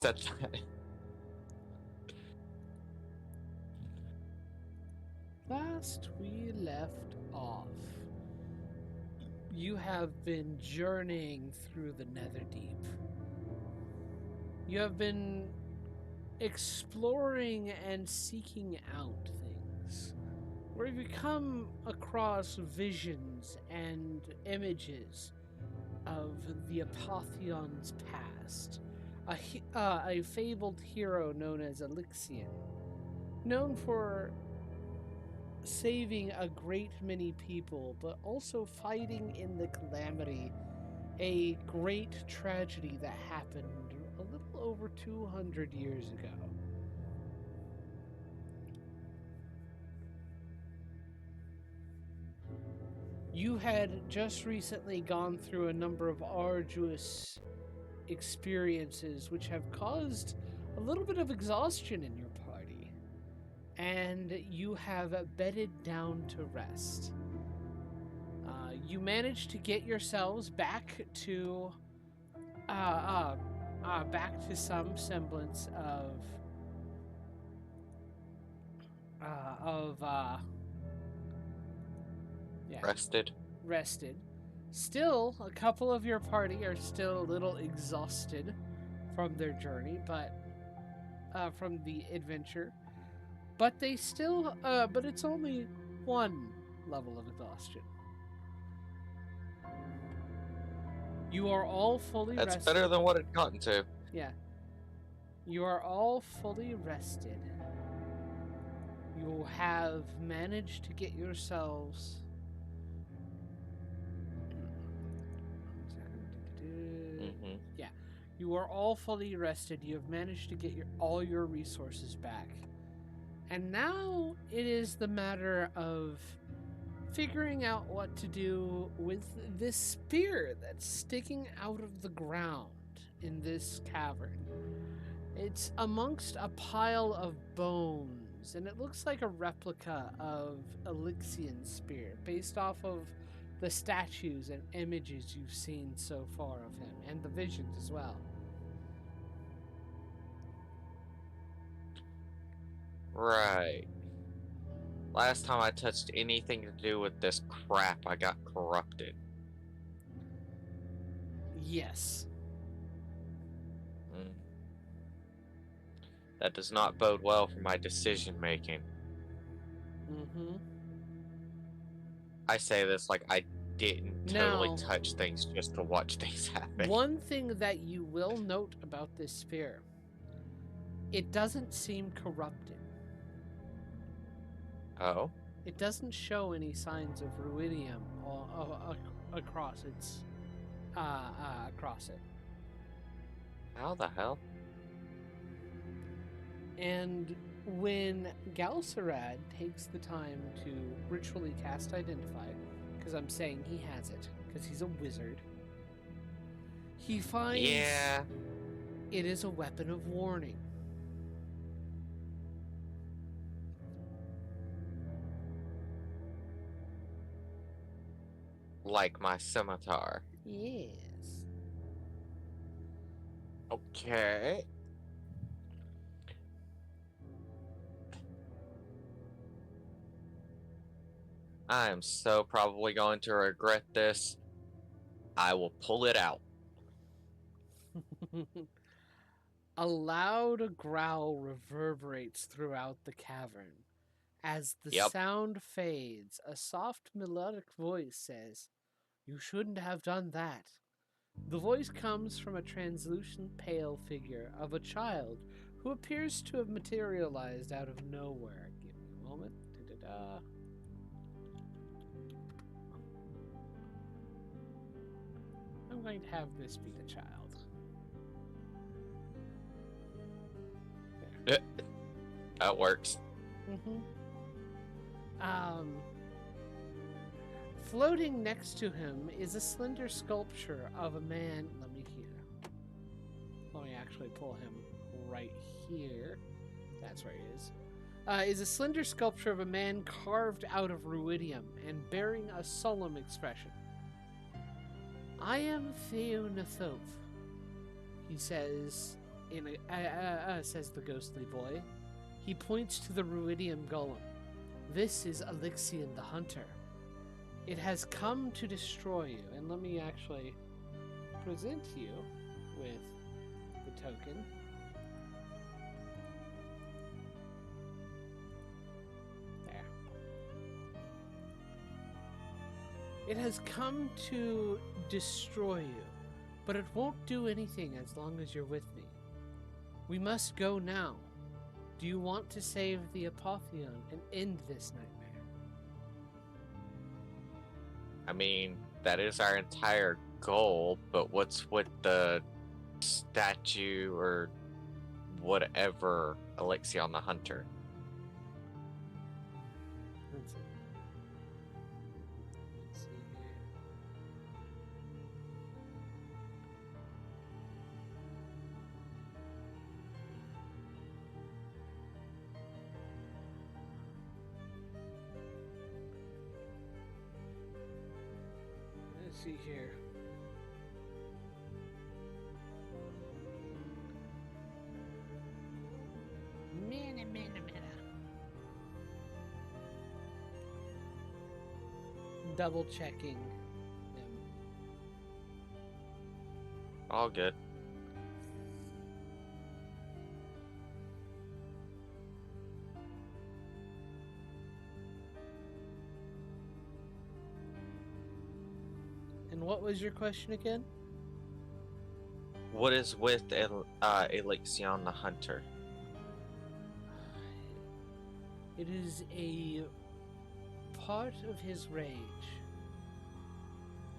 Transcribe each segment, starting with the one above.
said that. Last we left off, you have been journeying through the Netherdeep. You have been exploring and seeking out things, where you come across visions and images of the Apotheon's past, a fabled hero known as Elixion, known for saving a great many people, but also fighting in the calamity, a great tragedy that happened a little over 200 years ago. You had just recently gone through a number of arduous experiences which have caused a little bit of exhaustion in your party, and you have bedded down to rest. You managed to get yourselves back to some semblance of yeah, rested. Still, a couple of your party are still a little exhausted from their journey, but from the adventure. But they still, but it's only one level of exhaustion. You are all fully That's rested. better than what it gotten to. Yeah. You are all fully rested. You have managed to get yourselves. Yeah. You are all fully rested. You have managed to get all your resources back. And now it is the matter of figuring out what to do with this spear that's sticking out of the ground in this cavern. It's amongst a pile of bones, and it looks like a replica of Elixion's spear, based off of the statues and images you've seen so far of him, and the visions as well. Right. Last time I touched anything to do with this crap, I got corrupted. Yes. That does not bode well for my decision making. I say this like I didn't totally touch things just to watch things happen. One thing that you will note about this spear, it doesn't seem corrupted. Oh? It doesn't show any signs of ruidium across its across it. How the hell? And when Galcerad takes the time to ritually cast Identify, because I'm saying he has it, because he's a wizard, he finds it is a weapon of warning. Like my scimitar. Yes. Okay. I am so probably going to regret this. I will pull it out. A loud growl reverberates throughout the cavern. As the sound fades, a soft melodic voice says, "You shouldn't have done that." The voice comes from a translucent pale figure of a child who appears to have materialized out of nowhere. Give me a moment. Da-da-da. I'm going to have this be the child. That works. Floating next to him is a slender sculpture of a man. Let me actually pull him right here. That's where he is. Is a slender sculpture of a man carved out of ruidium and bearing a solemn expression. "I am Theonathoph," he says says the ghostly boy. He points to the ruidium golem. This is Elixion the Hunter. It has come to destroy you. And let me actually present you with the token. There. It has come to destroy you, but it won't do anything as long as you're with me. We must go now. Do you want to save the Apotheon and end this nightmare? I mean, that is our entire goal, but what's with the statue or whatever Elixion the Hunter? Let's see. Let's see here. Let's see here. Double checking them. All good. And what was your question again? What is with Elixion the Hunter? It is a part of his rage.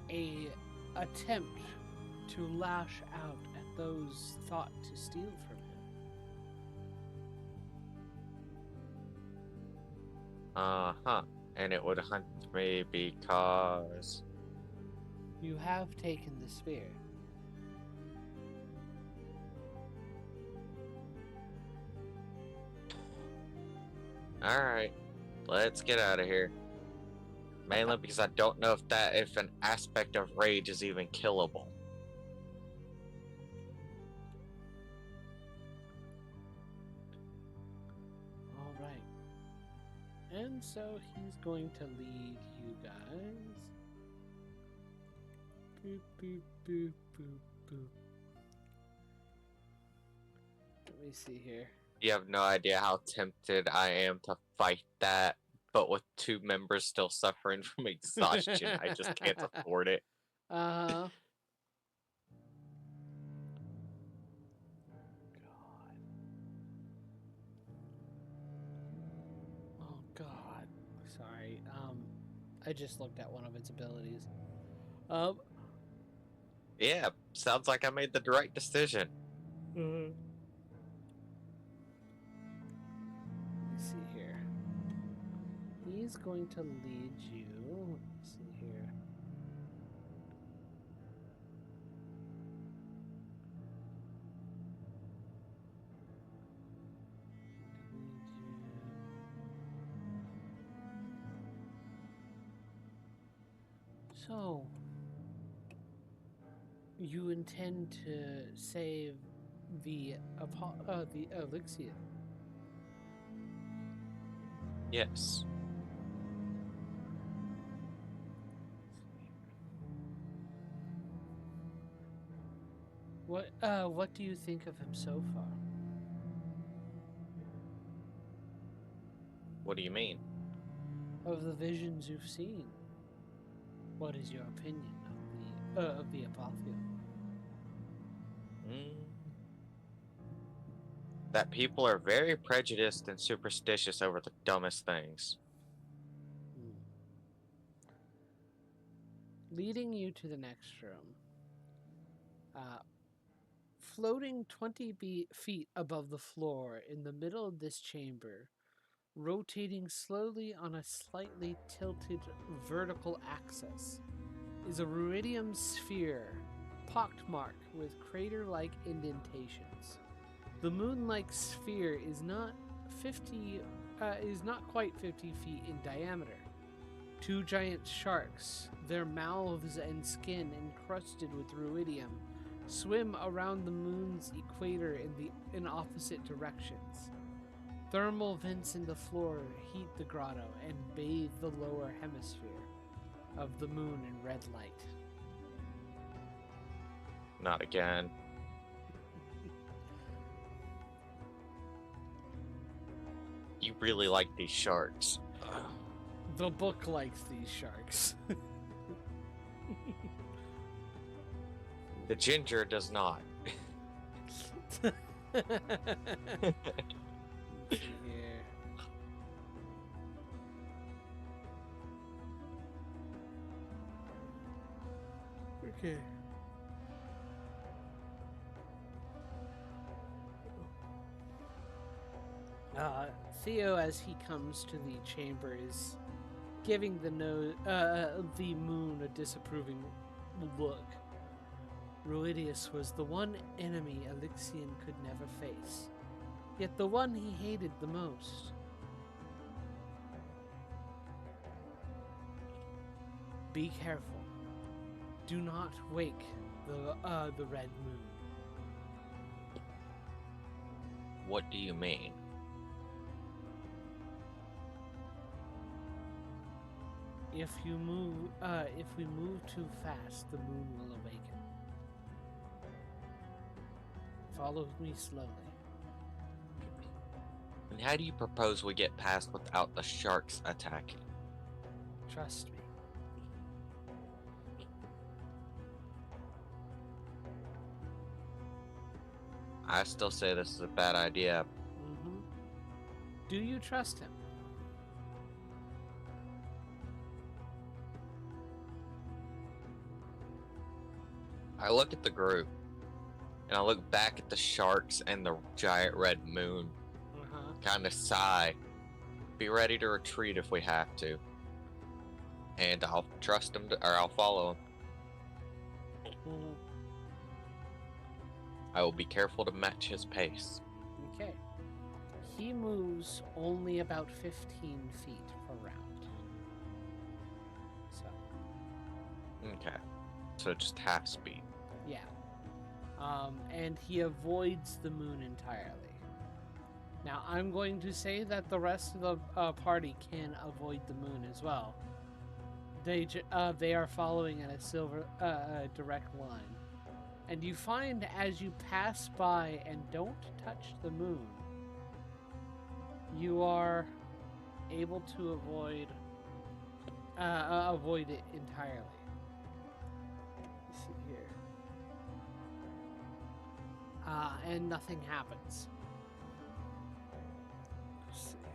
A attempt to lash out at those thought to steal from him. Uh-huh. And it would hunt me because... You have taken the sphere. Alright. Let's get out of here. Mainly because I don't know if an aspect of rage is even killable. All right. And so he's going to lead you guys. Boop, boop, boop, boop, boop. Let me see here. You have no idea how tempted I am to fight that, but with two members still suffering from exhaustion, I just can't afford it. Uh-huh. God. Oh, God. Sorry. I just looked at one of its abilities. Yeah, sounds like I made the right decision. Mm-hmm. Let's see here. He's going to lead you. Let's see here. So, you intend to save the Elixir? Yes. What do you think of him so far? What do you mean? Of the visions you've seen? What is your opinion of the Apotheon? That people are very prejudiced and superstitious over the dumbest things. Leading you to the next room. Floating 20 feet above the floor in the middle of this chamber, rotating slowly on a slightly tilted vertical axis, is a ruidium sphere, pockmarked with crater-like indentations. The moon-like sphere is not quite 50 feet in diameter. Two giant sharks, their mouths and skin encrusted with ruidium, swim around the moon's equator in opposite directions. Thermal vents in the floor heat the grotto and bathe the lower hemisphere of the moon in red light. Not again. You really like these sharks. The book likes these sharks. The ginger does not. Yeah. Okay. Theo, as he comes to the chamber, is giving the moon a disapproving look. Ruidius was the one enemy Elixian could never face, yet the one he hated the most. Be careful. Do not wake the red moon. What do you mean? If we move too fast, the moon will awaken. Follow me slowly. And how do you propose we get past without the sharks attacking? Trust me. I still say this is a bad idea. Mm-hmm. Do you trust him? I look at the group, and I look back at the sharks and the giant red moon. Kind of sigh. Be ready to retreat if we have to. And I'll trust him, or I'll follow him. Mm-hmm. I will be careful to match his pace. Okay. He moves only about 15 feet per round. So. Okay. So just half speed. Yeah. And he avoids the moon entirely. Now, I'm going to say that the rest of the party can avoid the moon as well. They are following in a direct line. And you find as you pass by and don't touch the moon, you are able to avoid it entirely. Let's see here. And nothing happens. Let's see here.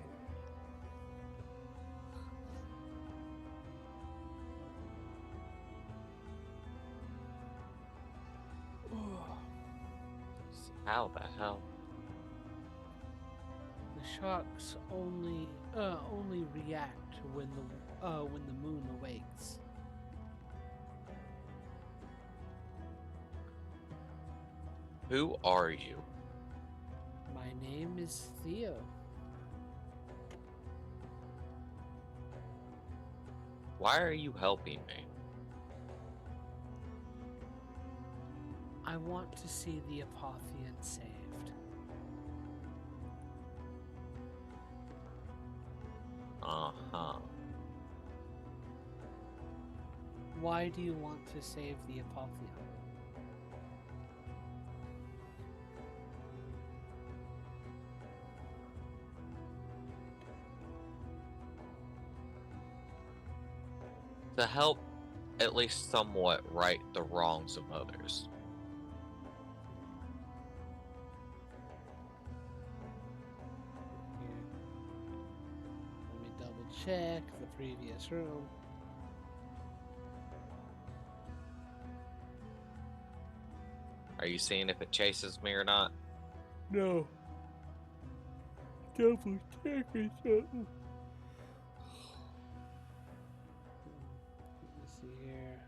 How the hell? The sharks only react when the moon awakes. Who are you? My name is Theo. Why are you helping me? I want to see the Apotheon saved. Uh-huh. Why do you want to save the Apotheon? To help at least somewhat right the wrongs of others. Let me double check the previous room. Are you seeing if it chases me or not? No. Double check or something. Let's see here.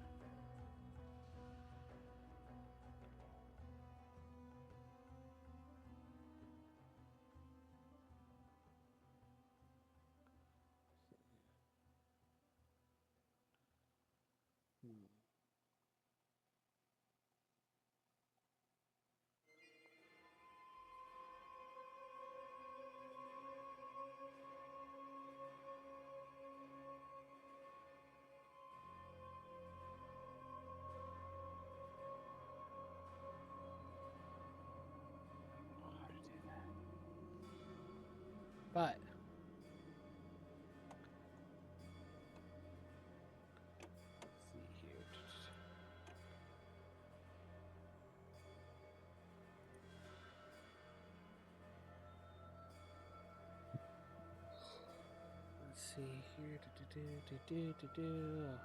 But let's see here. Let's see here.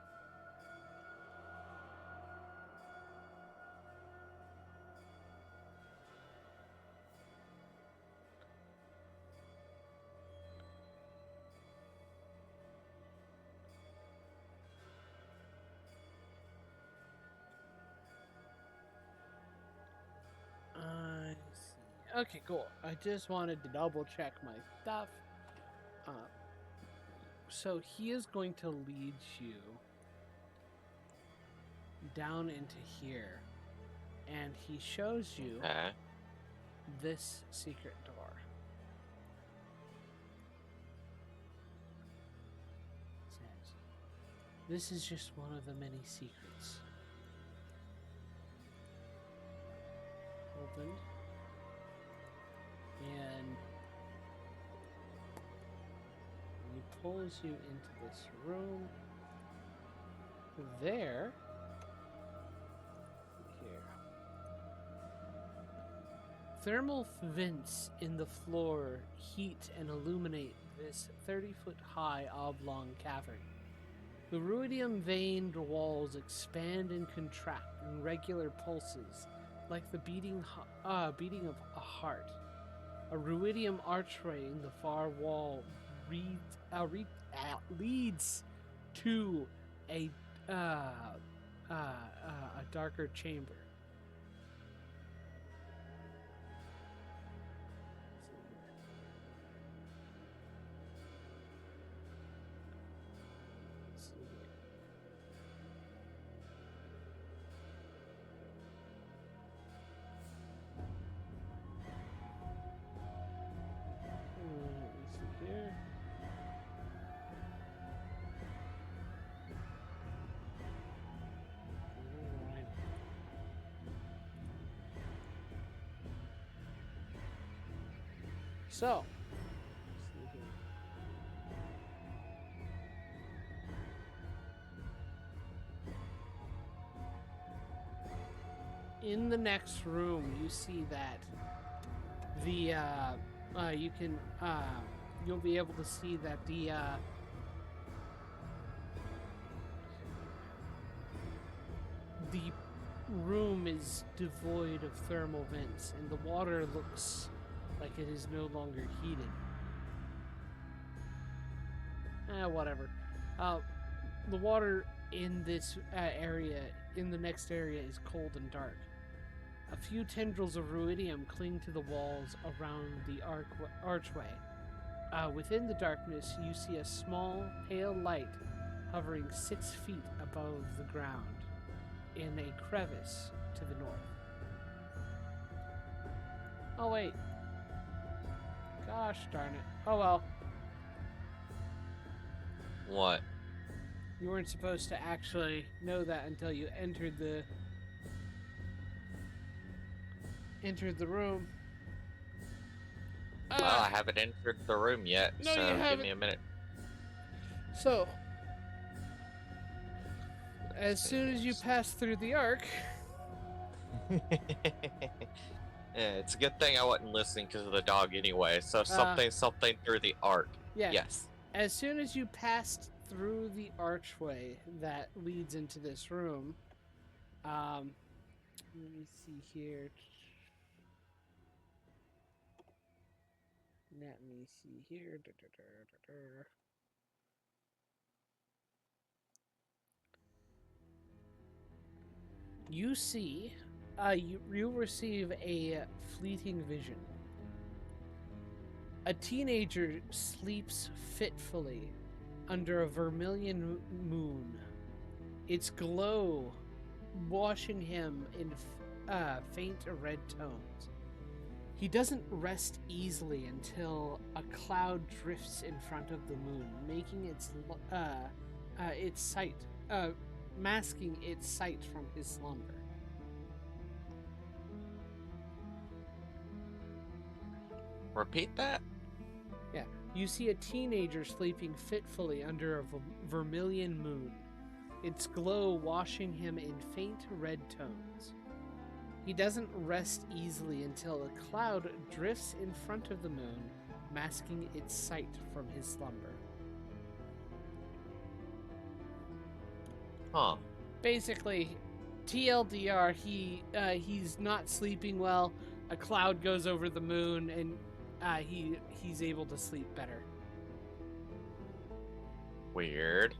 I see. Okay, cool. I just wanted to double check my stuff. So he is going to lead you down into here, and he shows you this secret door. It says, "This is just one of the many secrets." Opened, and he pulls you into this room. Here. Thermal vents in the floor heat and illuminate this 30-foot high oblong cavern. The ruidium veined walls expand and contract in regular pulses, like the beating of a heart. A ruidium archway in the far wall leads to a darker chamber. So, in the next room, you see that the you'll be able to see that the room is devoid of thermal vents, and the water looks like it is no longer heated. Whatever. The water in this area, in the next area, is cold and dark. A few tendrils of ruidium cling to the walls around the archway. Within the darkness, you see a small, pale light hovering 6 feet above the ground in a crevice to the north. Oh, wait. Gosh darn it. Oh, well. What? You weren't supposed to actually know that until you entered the room. Well, I haven't entered the room yet, no, so you haven't. Give me a minute. So, as soon as you pass through the arc... Yeah, it's a good thing I wasn't listening because of the dog anyway. So something through the arc. Yeah. Yes. As soon as you passed through the archway that leads into this room, let me see here. You see, you receive a fleeting vision. A teenager sleeps fitfully under a vermilion moon, its glow washing him in faint red tones. He doesn't rest easily until a cloud drifts in front of the moon, making its sight, masking its sight from his slumber. Repeat that? Yeah. You see a teenager sleeping fitfully under a vermilion moon, its glow washing him in faint red tones. He doesn't rest easily until a cloud drifts in front of the moon, masking its sight from his slumber. Huh. Basically, TLDR, he's not sleeping well. A cloud goes over the moon, and he's able to sleep better. Weird.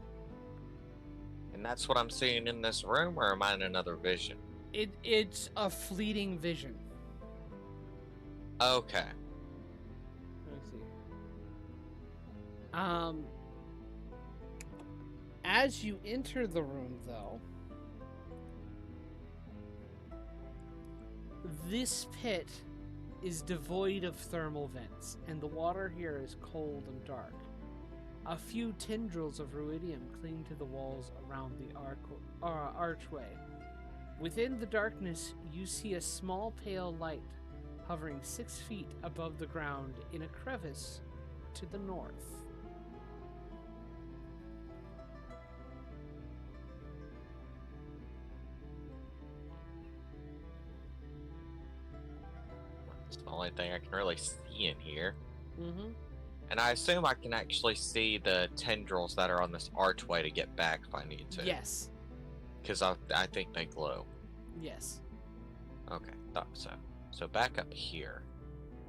And that's what I'm seeing in this room, or am I in another vision? It's a fleeting vision. Okay. Let's see. As you enter the room, though, this pit is devoid of thermal vents, and the water here is cold and dark. A few tendrils of ruidium cling to the walls around the archway. Within the darkness, you see a small pale light hovering 6 feet above the ground in a crevice to the north. It's the only thing I can really see in here. Mm-hmm. And I assume I can actually see the tendrils that are on this archway to get back if I need to. Yes. Because I think they glow. Yes. Okay, thought so. So back up here.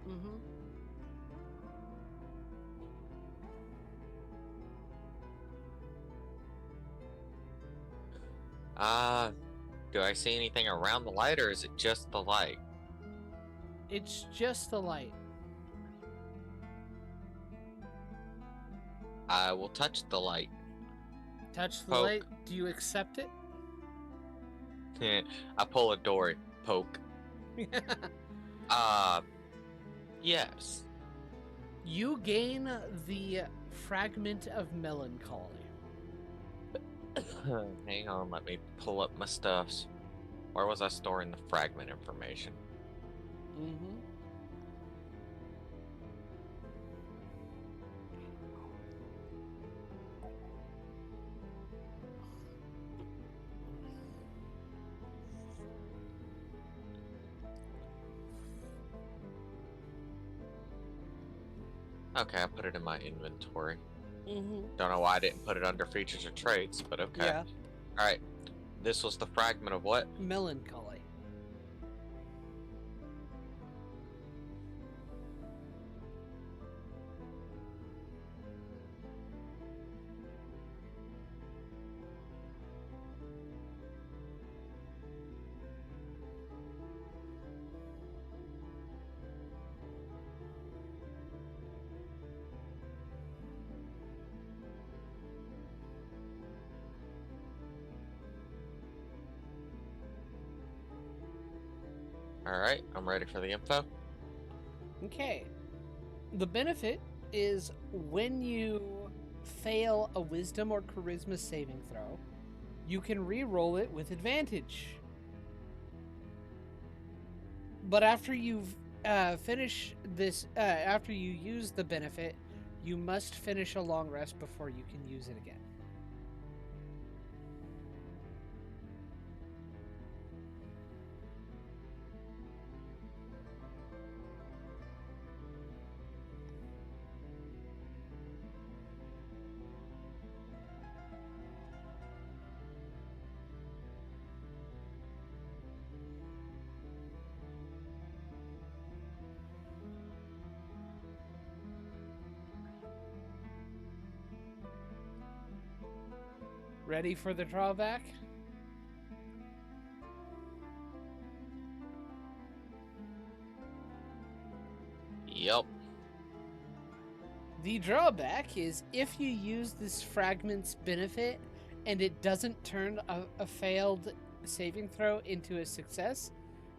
Mm-hmm. Do I see anything around the light, or is it just the light? It's just the light. I will touch the light. Touch the Poke. light. Do you accept it? I pull a door. Poke. Yes. You gain the fragment of melancholy. Hang on, let me pull up my stuffs. Where was I storing the fragment information? Mm-hmm. Okay, I put it in my inventory. Mm-hmm. Don't know why I didn't put it under features or traits, but okay. Yeah. Alright. This was the fragment of what? Melancholy. Alright, I'm ready for the info. Okay. The benefit is when you fail a wisdom or charisma saving throw, you can re-roll it with advantage. But after you've finished this, after you use the benefit, you must finish a long rest before you can use it again. Ready for the drawback? Yep. The drawback is if you use this fragment's benefit and it doesn't turn a failed saving throw into a success,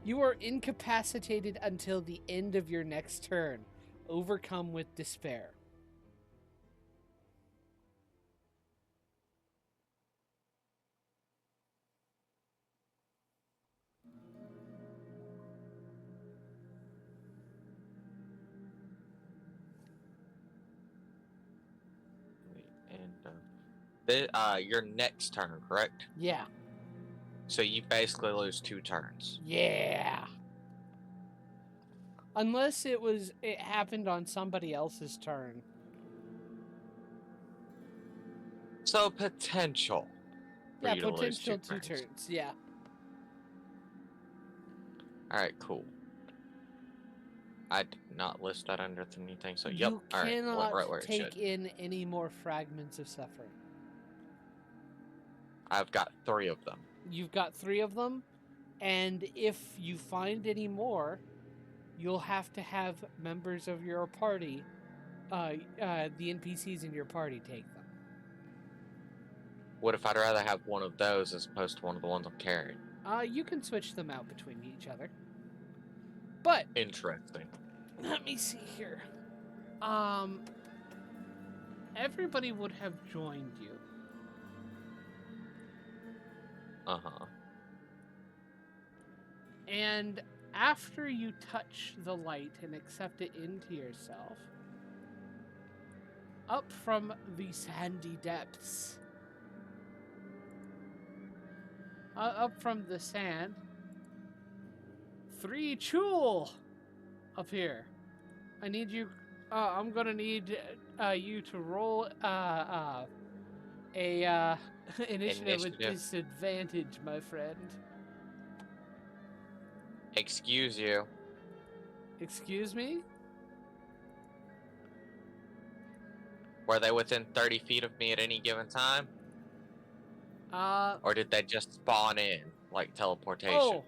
you are incapacitated until the end of your next turn, overcome with despair. Your next turn, correct? Yeah. So you basically lose 2 turns. Yeah. Unless it happened on somebody else's turn. So potential. Yeah, potential 2 turns. Yeah. Alright, cool. I did not list that under anything, so You cannot right where it should. take in any more fragments of suffering. I've got 3 of them. You've got 3 of them, and if you find any more, you'll have to have members of your party, the NPCs in your party, take them. What if I'd rather have one of those as opposed to one of the ones I'm carrying? You can switch them out between each other. But interesting. Let me see here. Everybody would have joined you. Uh-huh. And after you touch the light and accept it into yourself, up from the sandy depths, up from the sand, 3 Chul appear. I need you. I'm gonna need you to roll a initiative with disadvantage, my friend. Excuse you. Excuse me? Were they within 30 feet of me at any given time? Or did they just spawn in, like teleportation?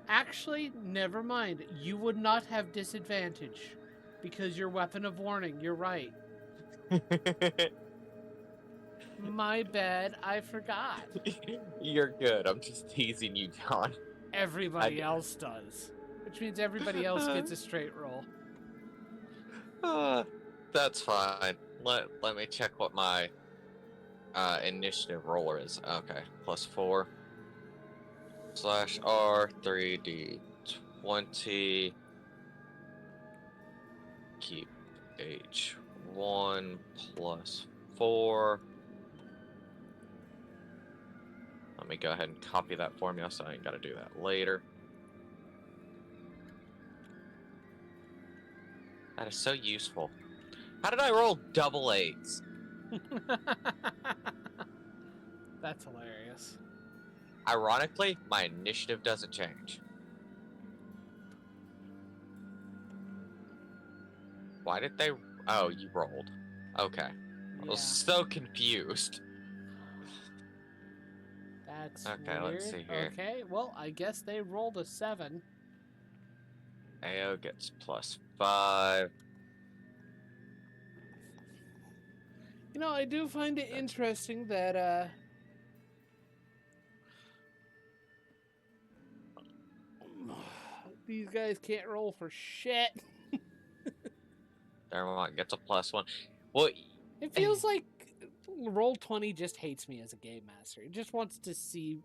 Actually, never mind. You would not have disadvantage because your weapon of warning. You're right. My bad. I forgot. You're good. I'm just teasing you, John. Everybody else does, which means everybody else gets a straight roll. That's fine. Let me check what my initiative roller is. Okay, +4 /R 3d20. Keep H1 +4. Let me go ahead and copy that formula so I ain't got to do that later. That is so useful. How did I roll double 8s? That's hilarious. Ironically, my initiative doesn't change. Why did they... Oh, you rolled. Okay. I was so confused. That's okay, weird. Let's see here. Okay, well, I guess they rolled a 7. AO gets +5. You know, I do find it interesting that, these guys can't roll for shit. Everyone gets a +1. Well, it feels like Roll20 just hates me as a game master. It just wants to see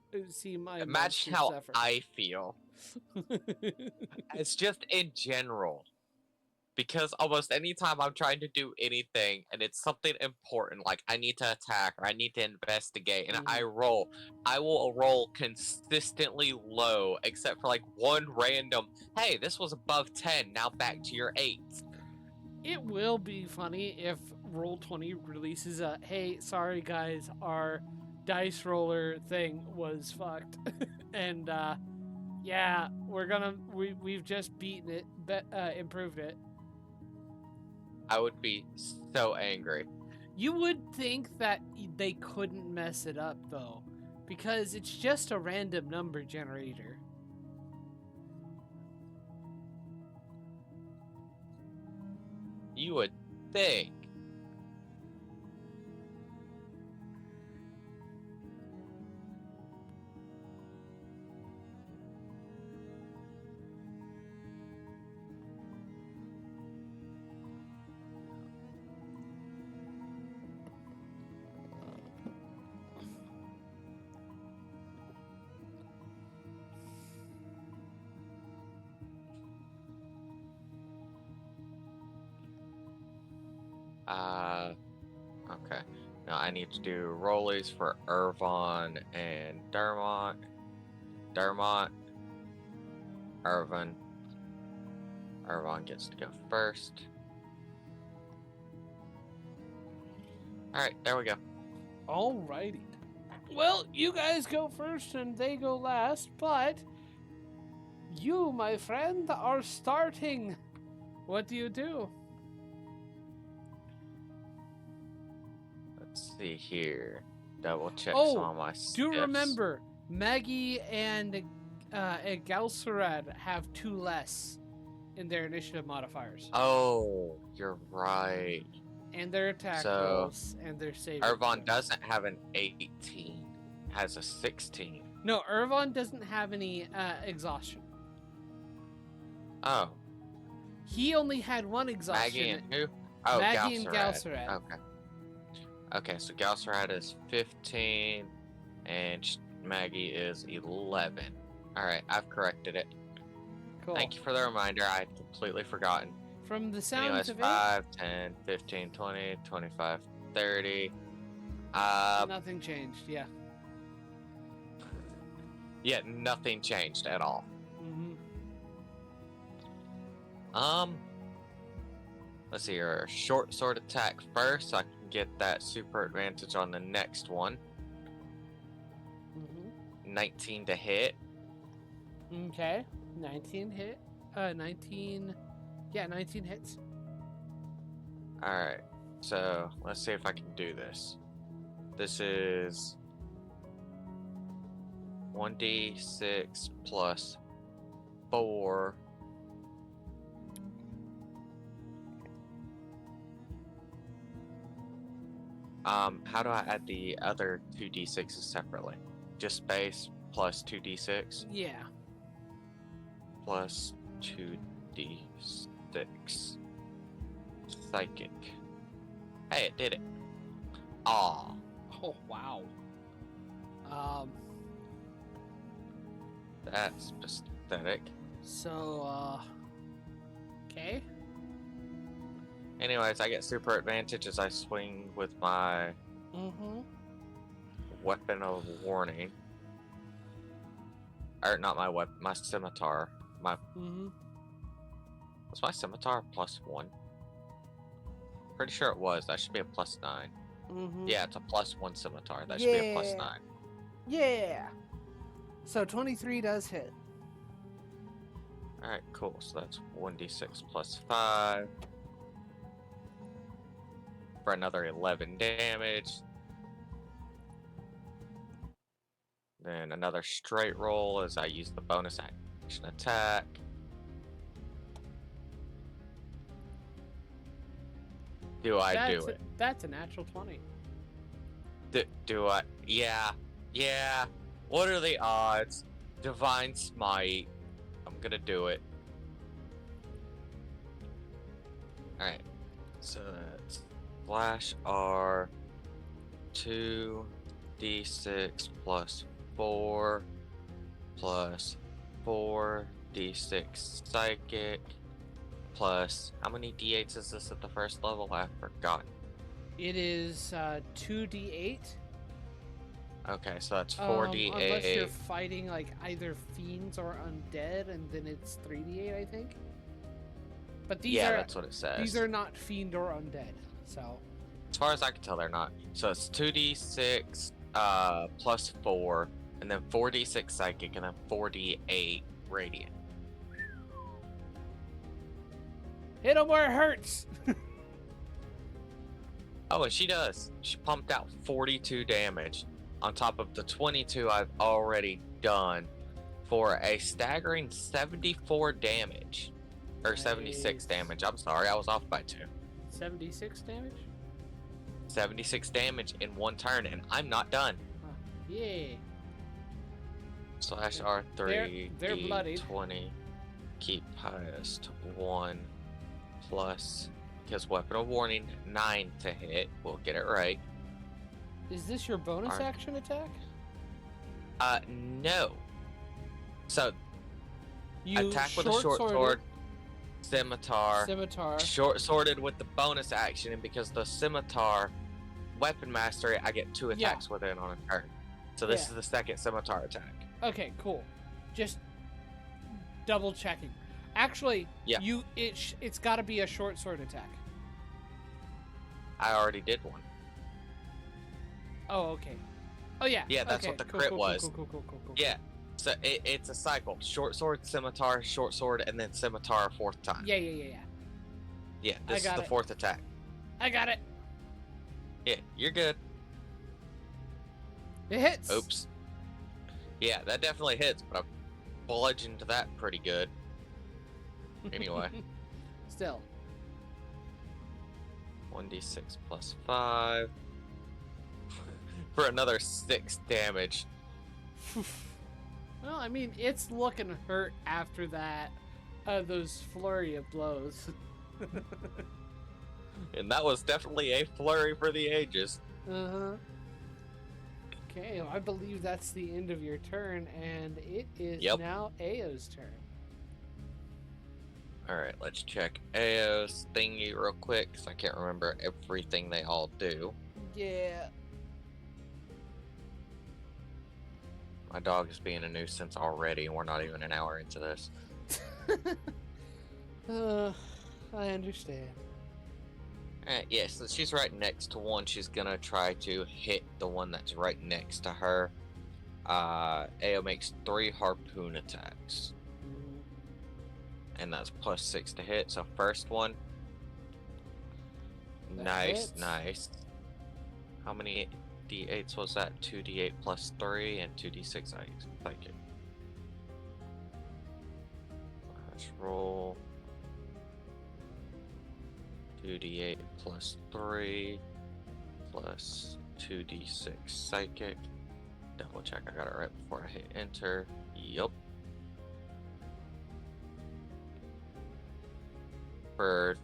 my imagine how suffer. I feel. It's just in general. Because almost any time I'm trying to do anything and it's something important, like I need to attack or I need to investigate, and I will roll consistently low, except for like one random, hey, this was above 10, now back to your 8. It will be funny if Roll20 releases a, hey, sorry guys, our dice roller thing was fucked. And yeah, we've just beaten it, improved it. I would be so angry. You would think that they couldn't mess it up, though, because it's just a random number generator. You would think. Okay. Now I need to do rollies for Irvon and Dermont. Irvon. Irvon gets to go first. Alright, there we go. Alrighty. Well, you guys go first and they go last, but you, my friend, are starting. What do you do? Let's see here. Double check Oh, some of my do stiffs. remember, Maggie and Galcerad have 2 less in their initiative modifiers. Oh, you're right. And their attack So, rolls and their saving Irvon throws. doesn't have an 18. Has a 16. No, Irvon doesn't have any exhaustion. Oh. He only had 1 exhaustion. Maggie and who? Oh, Maggie and Galcerad. Galcerad. Okay. Okay, so Galcerad is 15, and Maggie is 11. Alright, I've corrected it. Cool. Thank you for the reminder. I had completely forgotten. From the sounds Anyways, of 5, 10, 15, 20, 25, 30. it, nothing changed. Yeah. Yeah, nothing changed at all. Let's see here. Short sword attack first, so I can get that super advantage on the next one. 19 to hit. Okay. 19 hit. 19. Yeah, 19 hits. Alright, so let's see if I can do this. This is 1d6 plus 4. How do I add the other 2d6s separately? Just base plus 2d6? Yeah. Plus 2d6. Psychic. Hey, it did it. Aw. Oh, wow. That's pathetic. So, okay. Anyways, I get super advantage as I swing with my weapon of warning. Or not my weapon, my scimitar. My was my scimitar +1? Pretty sure it was. That should be a +9. Yeah, it's a +1 scimitar. That should be a +9. Yeah. So 23 does hit. Alright, cool. So that's 1d6 plus 5. For another 11 damage. Then another straight roll as I use the bonus action attack. Do I do it? That's a natural 20. Do I? Yeah. Yeah. What are the odds? Divine Smite. I'm gonna do it. Alright. So that's Flash R 2d6 plus 4 plus 4d6 psychic plus how many d8s is this at the first level? I've forgotten. It is 2d8. Okay, so that's 4d8. Unless you're fighting like either fiends or undead, and then it's 3d8, I think. But these are that's what it says. These are not fiend or undead, so. As far as I can tell, they're not. So it's 2d6 plus 4, and then 4d6 psychic, and then 4d8 radiant. Hit him where it hurts. Oh, and she does. She pumped out 42 damage on top of the 22 I've already done for a staggering 74 damage. Or 76 damage. I'm sorry, I was off by 2. 76 damage? 76 damage in one turn, and I'm not done. Yeah. Slash R3, they're bloodied. 20. Keep highest 1 plus, because weapon of warning 9 to hit. We'll get it right. Is this your bonus action attack? No. So you attack with a short sword. scimitar, short sworded with the bonus action, and because the scimitar weapon mastery, I get 2 attacks with it on a turn. So this is the second scimitar attack. Okay, cool. Just double checking. Actually, it's got to be a short sword attack. I already did one. Oh, okay. Oh yeah. Yeah, that's what the crit was. Cool. Yeah. So it's a cycle. Short sword, scimitar, short sword, and then scimitar a 4th time. Yeah. Yeah, this is the 4th attack. I got it. Yeah, you're good. It hits. Oops. Yeah, that definitely hits, but I bludgeoned that pretty good. Anyway. Still. 1d6 plus 5. For another 6 damage. Well, I mean, it's looking hurt after that. Those flurry of blows. And that was definitely a flurry for the ages. Uh-huh. Okay, well, I believe that's the end of your turn, and it is now Ao's turn. Alright, let's check Ao's thingy real quick, because I can't remember everything they all do. Yeah. My dog is being a nuisance already, and we're not even an hour into this. I understand. Yeah, so she's right next to one. She's gonna try to hit the one that's right next to her. Ao makes 3 harpoon attacks. And that's plus 6 to hit. So first one. Nice. How many d8s was that? 2d8 plus 3 and 2d6. I like it. Let's roll. 2d8 plus 3 plus 2d6 psychic. Double check I got it right before I hit enter. Yup. For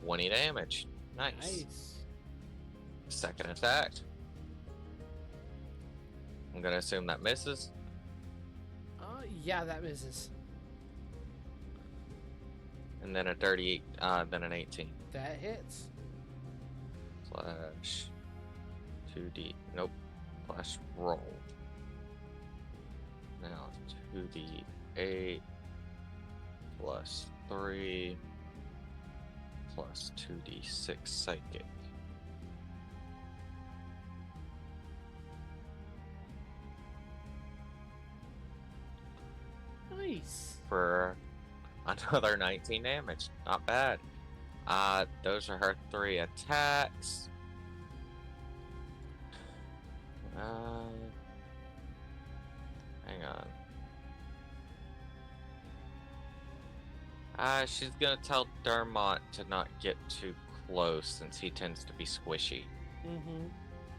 20 damage. Nice. Second attack. I'm gonna assume that misses. Yeah, that misses. And then a 38, then an 18. That hits. Slash 2d. Nope. Slash roll. Now 2d8 plus 3 plus 2d6 psychic. Nice. For another 19 damage. Not bad. Those are her 3 attacks. Hang on. She's gonna tell Dermot to not get too close since he tends to be squishy. Mm-hmm.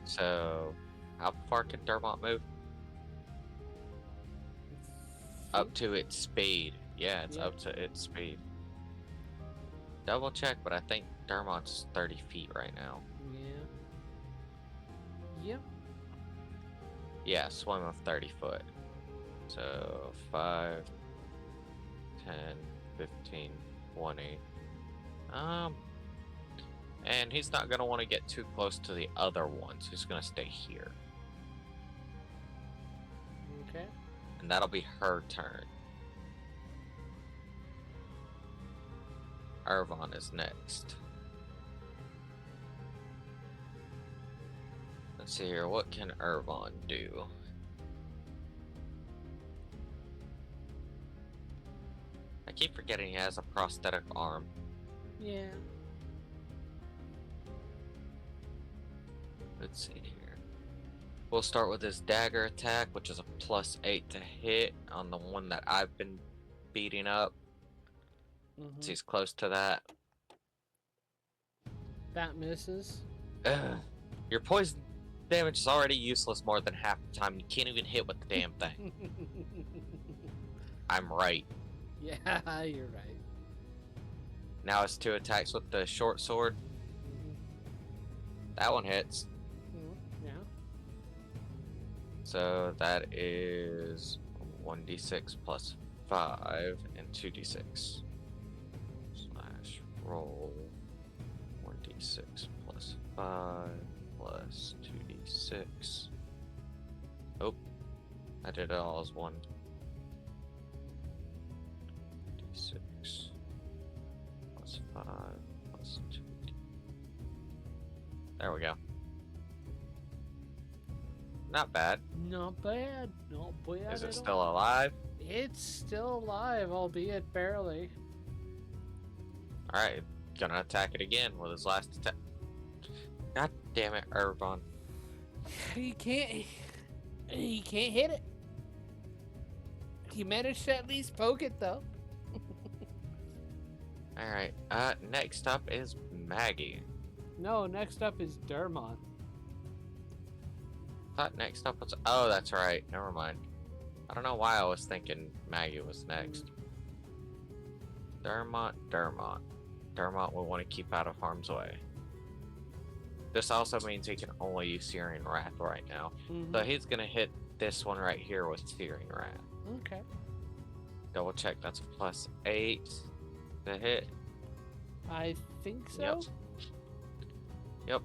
So, how far can Dermot move? Up to its speed. Yeah, it's up to its speed. Double check, but I think Dermot's 30 feet right now. Yeah. Yep. Yeah, swim of 30 foot. So 5, 10, 15, 20. And he's not gonna want to get too close to the other ones. He's gonna stay here. Okay. And that'll be her turn. Irvon is next. Let's see here. What can Irvon do? I keep forgetting he has a prosthetic arm. Yeah. Let's see here. We'll start with his dagger attack, which is a +8 to hit on the one that I've been beating up. Mm-hmm. So he's close to that. That misses. Your poison damage is already useless more than half the time. You can't even hit with the damn thing. I'm right. Yeah, you're right. Now it's 2 attacks with the short sword. Mm-hmm. That one hits. Yeah. So that is 1d6 plus 5 and 2d6. So roll 1d6 plus 5 plus 2d6. Oh, I did it all as 1d6 plus 5 plus 2d. There we go. Not bad. Not bad. Not bad. Is it still alive? It's still alive, albeit barely. Alright, gonna attack it again with his last attack. God damn it, Urban. He can't hit it. He managed to at least poke it though. Alright, next up is Maggie. No, next up is Dermot. Thought next up was... Oh, that's right. Never mind. I don't know why I was thinking Maggie was next. Dermot. Dermot will want to keep out of harm's way. This also means he can only use Searing Wrath right now. So he's going to hit this one right here with Searing Wrath. Okay. Double check. That's a +8 to hit. I think so. Yep.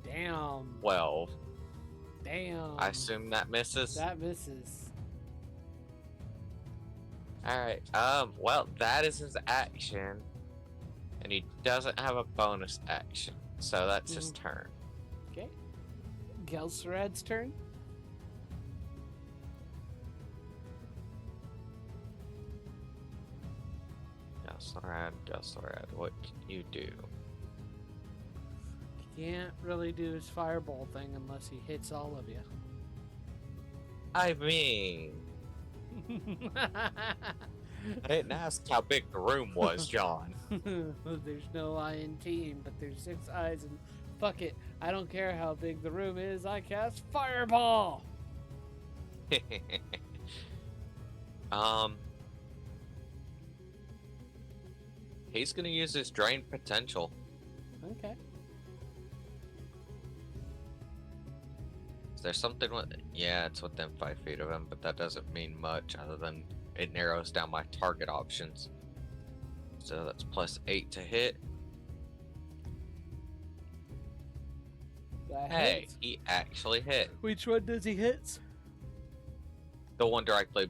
Damn. 12. Damn. I assume that misses. That misses. Alright, well, that is his action. And he doesn't have a bonus action. So that's his turn. Okay. Gelsarad's turn. Gelsorad, what can you do? Can't really do his fireball thing unless he hits all of you. I mean... I didn't ask how big the room was, John. There's no eye in team, but there's 6 eyes, and fuck it. I don't care how big the room is, I cast fireball! He's gonna use his drain potential. Okay. Is there something with it? Yeah, it's within 5 feet of him, but that doesn't mean much other than it narrows down my target options. So that's +8 to hit. That Hey, hits. he actually hit. Which one does he hit? The one directly.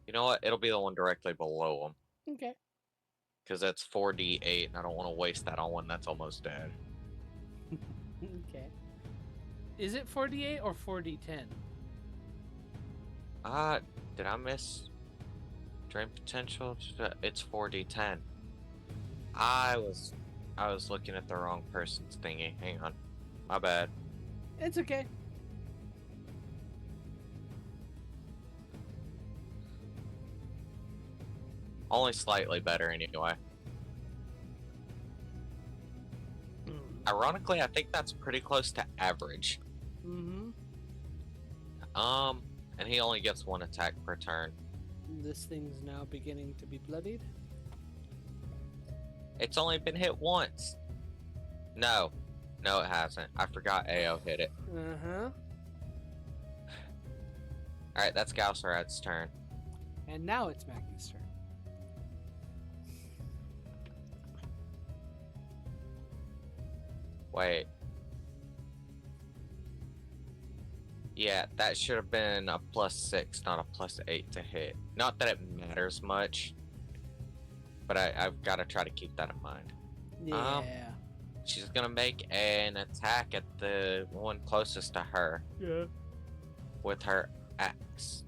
You know what? It'll be the one directly below him. Okay. Because that's 4d8, and I don't want to waste that on one that's almost dead. Okay. Is it 4d8 or 4d10? Did I miss drain potential? It's 4d10. I was looking at the wrong person's thingy. Hang on. My bad. It's okay. Only slightly better anyway. Ironically, I think that's pretty close to average. And he only gets 1 attack per turn. This thing's now beginning to be bloodied. It's only been hit once. No, it hasn't. I forgot AO hit it. Alright, that's Galsarad's turn. And now it's Maggie's turn. Wait. Yeah, that should have been a +6, not a +8 to hit. Not that it matters much, but I've got to try to keep that in mind. Yeah. She's gonna make an attack at the one closest to her. Yeah. With her axe.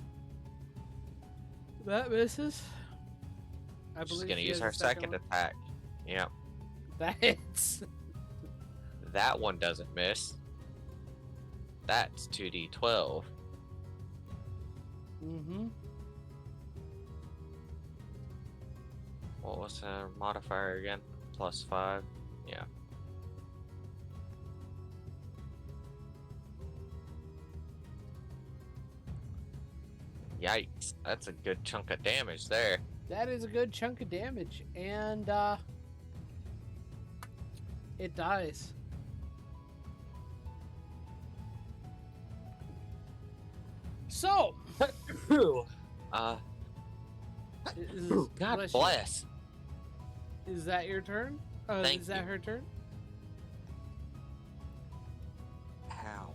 That misses. I believe She's gonna she use has her a second second attack. Yep. That hits. That one doesn't miss. That's 2d12. What was her modifier again? +5? Yeah. Yikes. That's a good chunk of damage there. That is a good chunk of damage. And, it dies. So, God bless bless. you. Is that your turn? Thank is that you. her turn? How?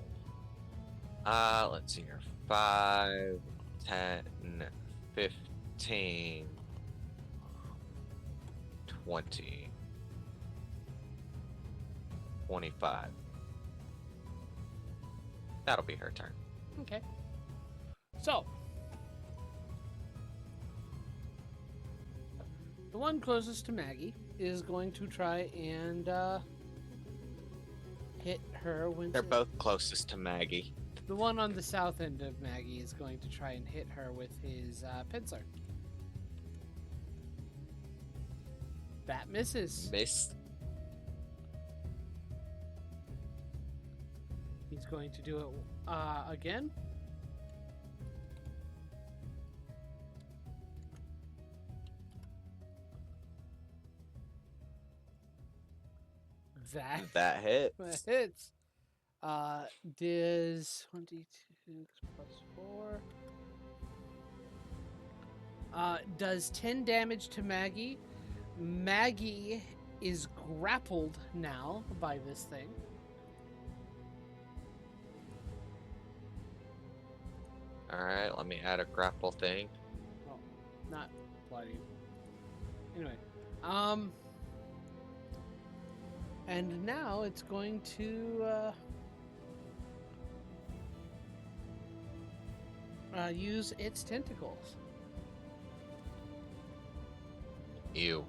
Let's see here. 5, 10, 15, 20, 25. That'll be her turn. Okay. So, the one closest to Maggie is going to try and hit her when They're both closest to Maggie. the one on the south end of Maggie is going to try and hit her with his pincer. That misses. Miss. He's going to do it again. That hits. That hits. Does 22 plus 4. Does 10 damage to Maggie. Maggie is grappled now by this thing. Alright, let me add a grapple thing. Oh, not bloody. Anyway, and now it's going to use its tentacles. Ew.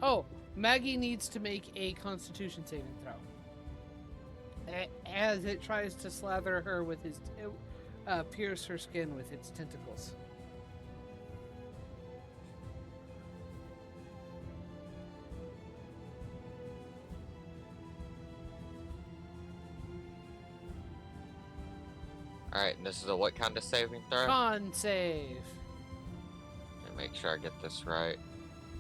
Oh, Maggie needs to make a Constitution saving throw. As it tries to slather her with his, pierce her skin with its tentacles. Alright, and this is a what kind of saving throw? Con save. And make sure I get this right.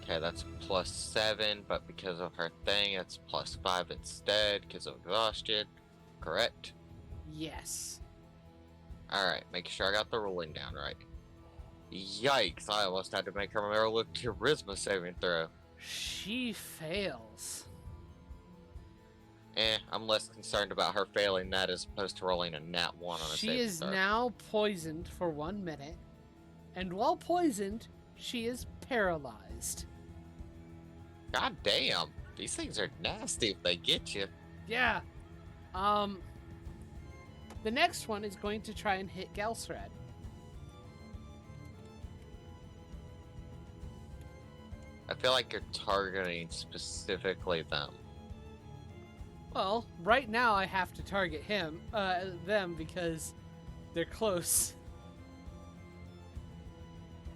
Okay, that's +7, but because of her thing, it's +5 instead because of exhaustion. Correct? Yes. Alright, make sure I got the ruling down right. Yikes, I almost had to make her roll a charisma saving throw. She fails. I'm less concerned about her failing that as opposed to rolling a nat 1 on a She saving is throw. now poisoned for 1 minute, and while poisoned, she is paralyzed. God damn, these things are nasty if they get you. Yeah. The next one is going to try and hit Galsrad. I feel like you're targeting specifically them. Well, right now I have to target them because they're close.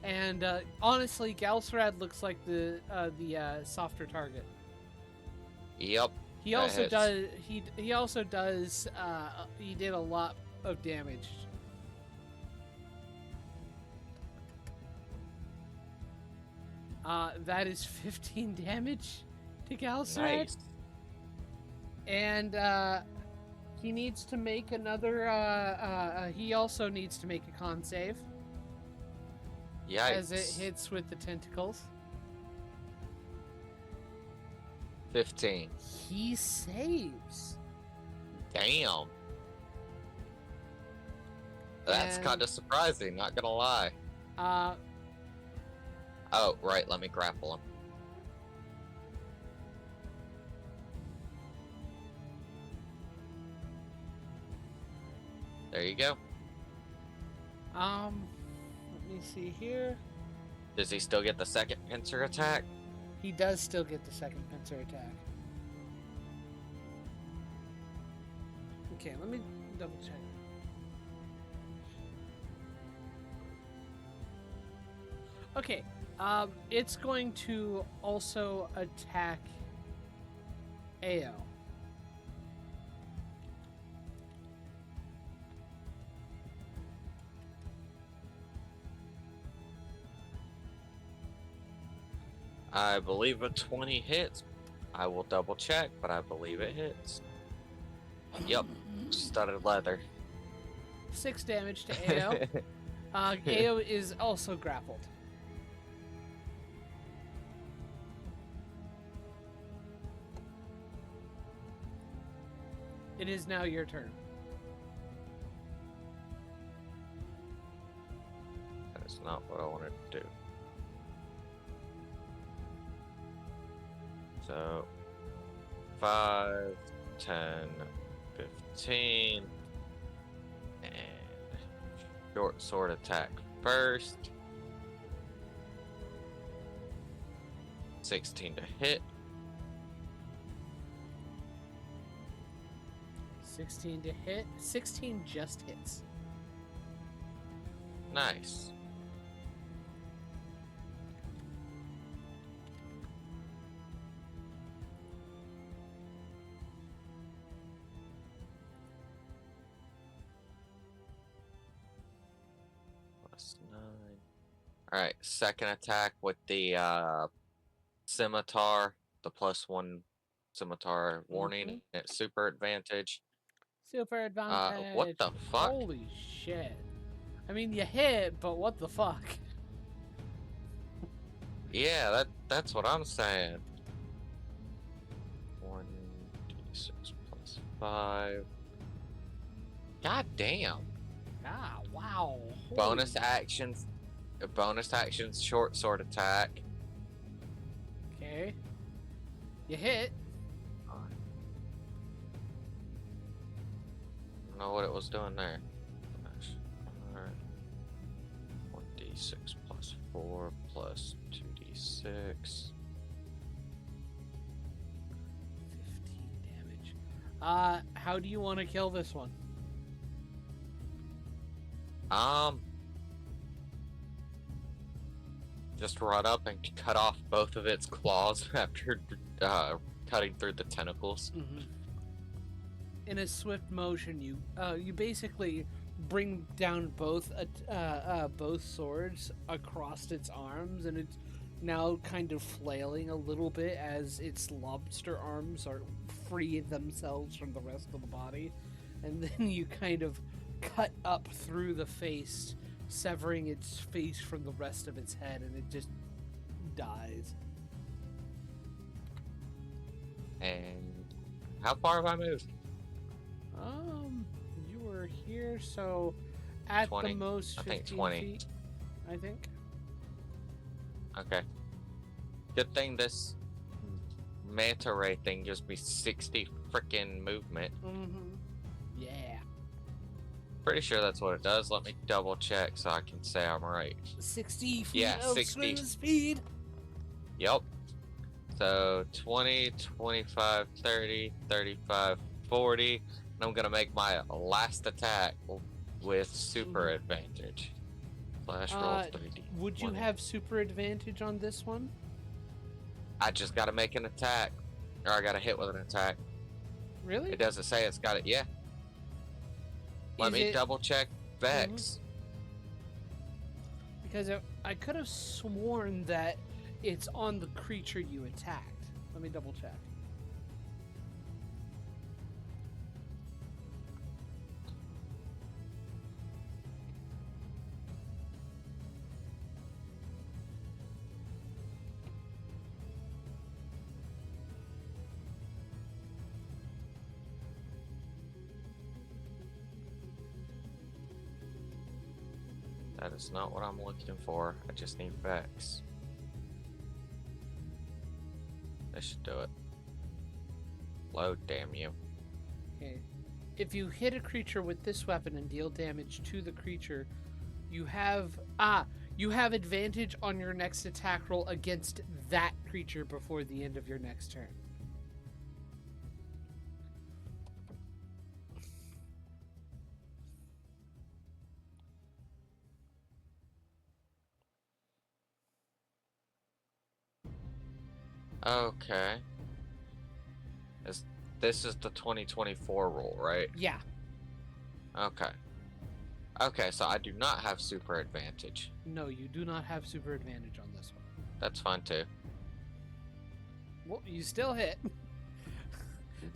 And honestly, Galsrad looks like the softer target. Yep. He also does. He also does. He did a lot of damage. That is 15 damage to Galsrad. Nice. And he needs to make another. He also needs to make a con save. Yikes. As it hits with the tentacles. 15. He saves. Damn. That's And- kind of surprising, not gonna lie. Oh, right, let me grapple him. There you go. Let me see here. Does he still get the second pincer attack? He does still get the second pincer attack. Okay, let me double check. Okay, it's going to also attack Ao. I believe a 20 hits. I will double check, but I believe it hits. Yep, studded leather. 6 damage to Ao. Ao is also grappled. It is now your turn. That's not what I wanted to do. So, 5, 10, 15, and short sword attack first. 16 to hit. 16 to hit. 16 just hits. Nice. Plus 9. Alright, second attack with the scimitar, the +1 scimitar warning at super advantage. Super advantage. What the fuck? Holy shit. I mean, you hit, but what the fuck? Yeah, that's what I'm saying. 1d6 plus 5. God damn. Ah, wow. Bonus actions, short sword attack. Okay. You hit. I don't know what it was doing there. 1d6 plus 4 plus 2d6. 15 damage. How do you want to kill this one? Just run up and cut off both of its claws after cutting through the tentacles. Mm-hmm. In a swift motion, you basically bring down both swords across its arms, and it's now kind of flailing a little bit as its lobster arms are free themselves from the rest of the body, and then you kind of cut up through the face, severing its face from the rest of its head, and it just dies. And how far have I moved? You were here, so at 20. the most 15 I think 20. feet, I think. Okay. Good thing this manta ray thing gives me 60 frickin' movement. Mm-hmm. Yeah. Pretty sure that's what it does. Let me double check so I can say I'm right. 60 feet Yeah, of 60. swim speed. Yep. So 20, 25, 30, 35, 40. And I'm going to make my last attack with super advantage. Flash roll 3D. Would you have super advantage on this one? I just got to make an attack. Or I got to hit with an attack. Really? It doesn't say it's got it. Yeah. Let me double check Vex. Because I could have sworn that it's on the creature you attacked. Let me double check. That is not what I'm looking for. I just need Vex. This should do it. Load, damn you. Okay. If you hit a creature with this weapon and deal damage to the creature, you have advantage on your next attack roll against that creature before the end of your next turn. Okay. This is the 2024 roll, right? Yeah. Okay. Okay, so I do not have super advantage. No, you do not have super advantage on this one. That's fine too. Well, you still hit.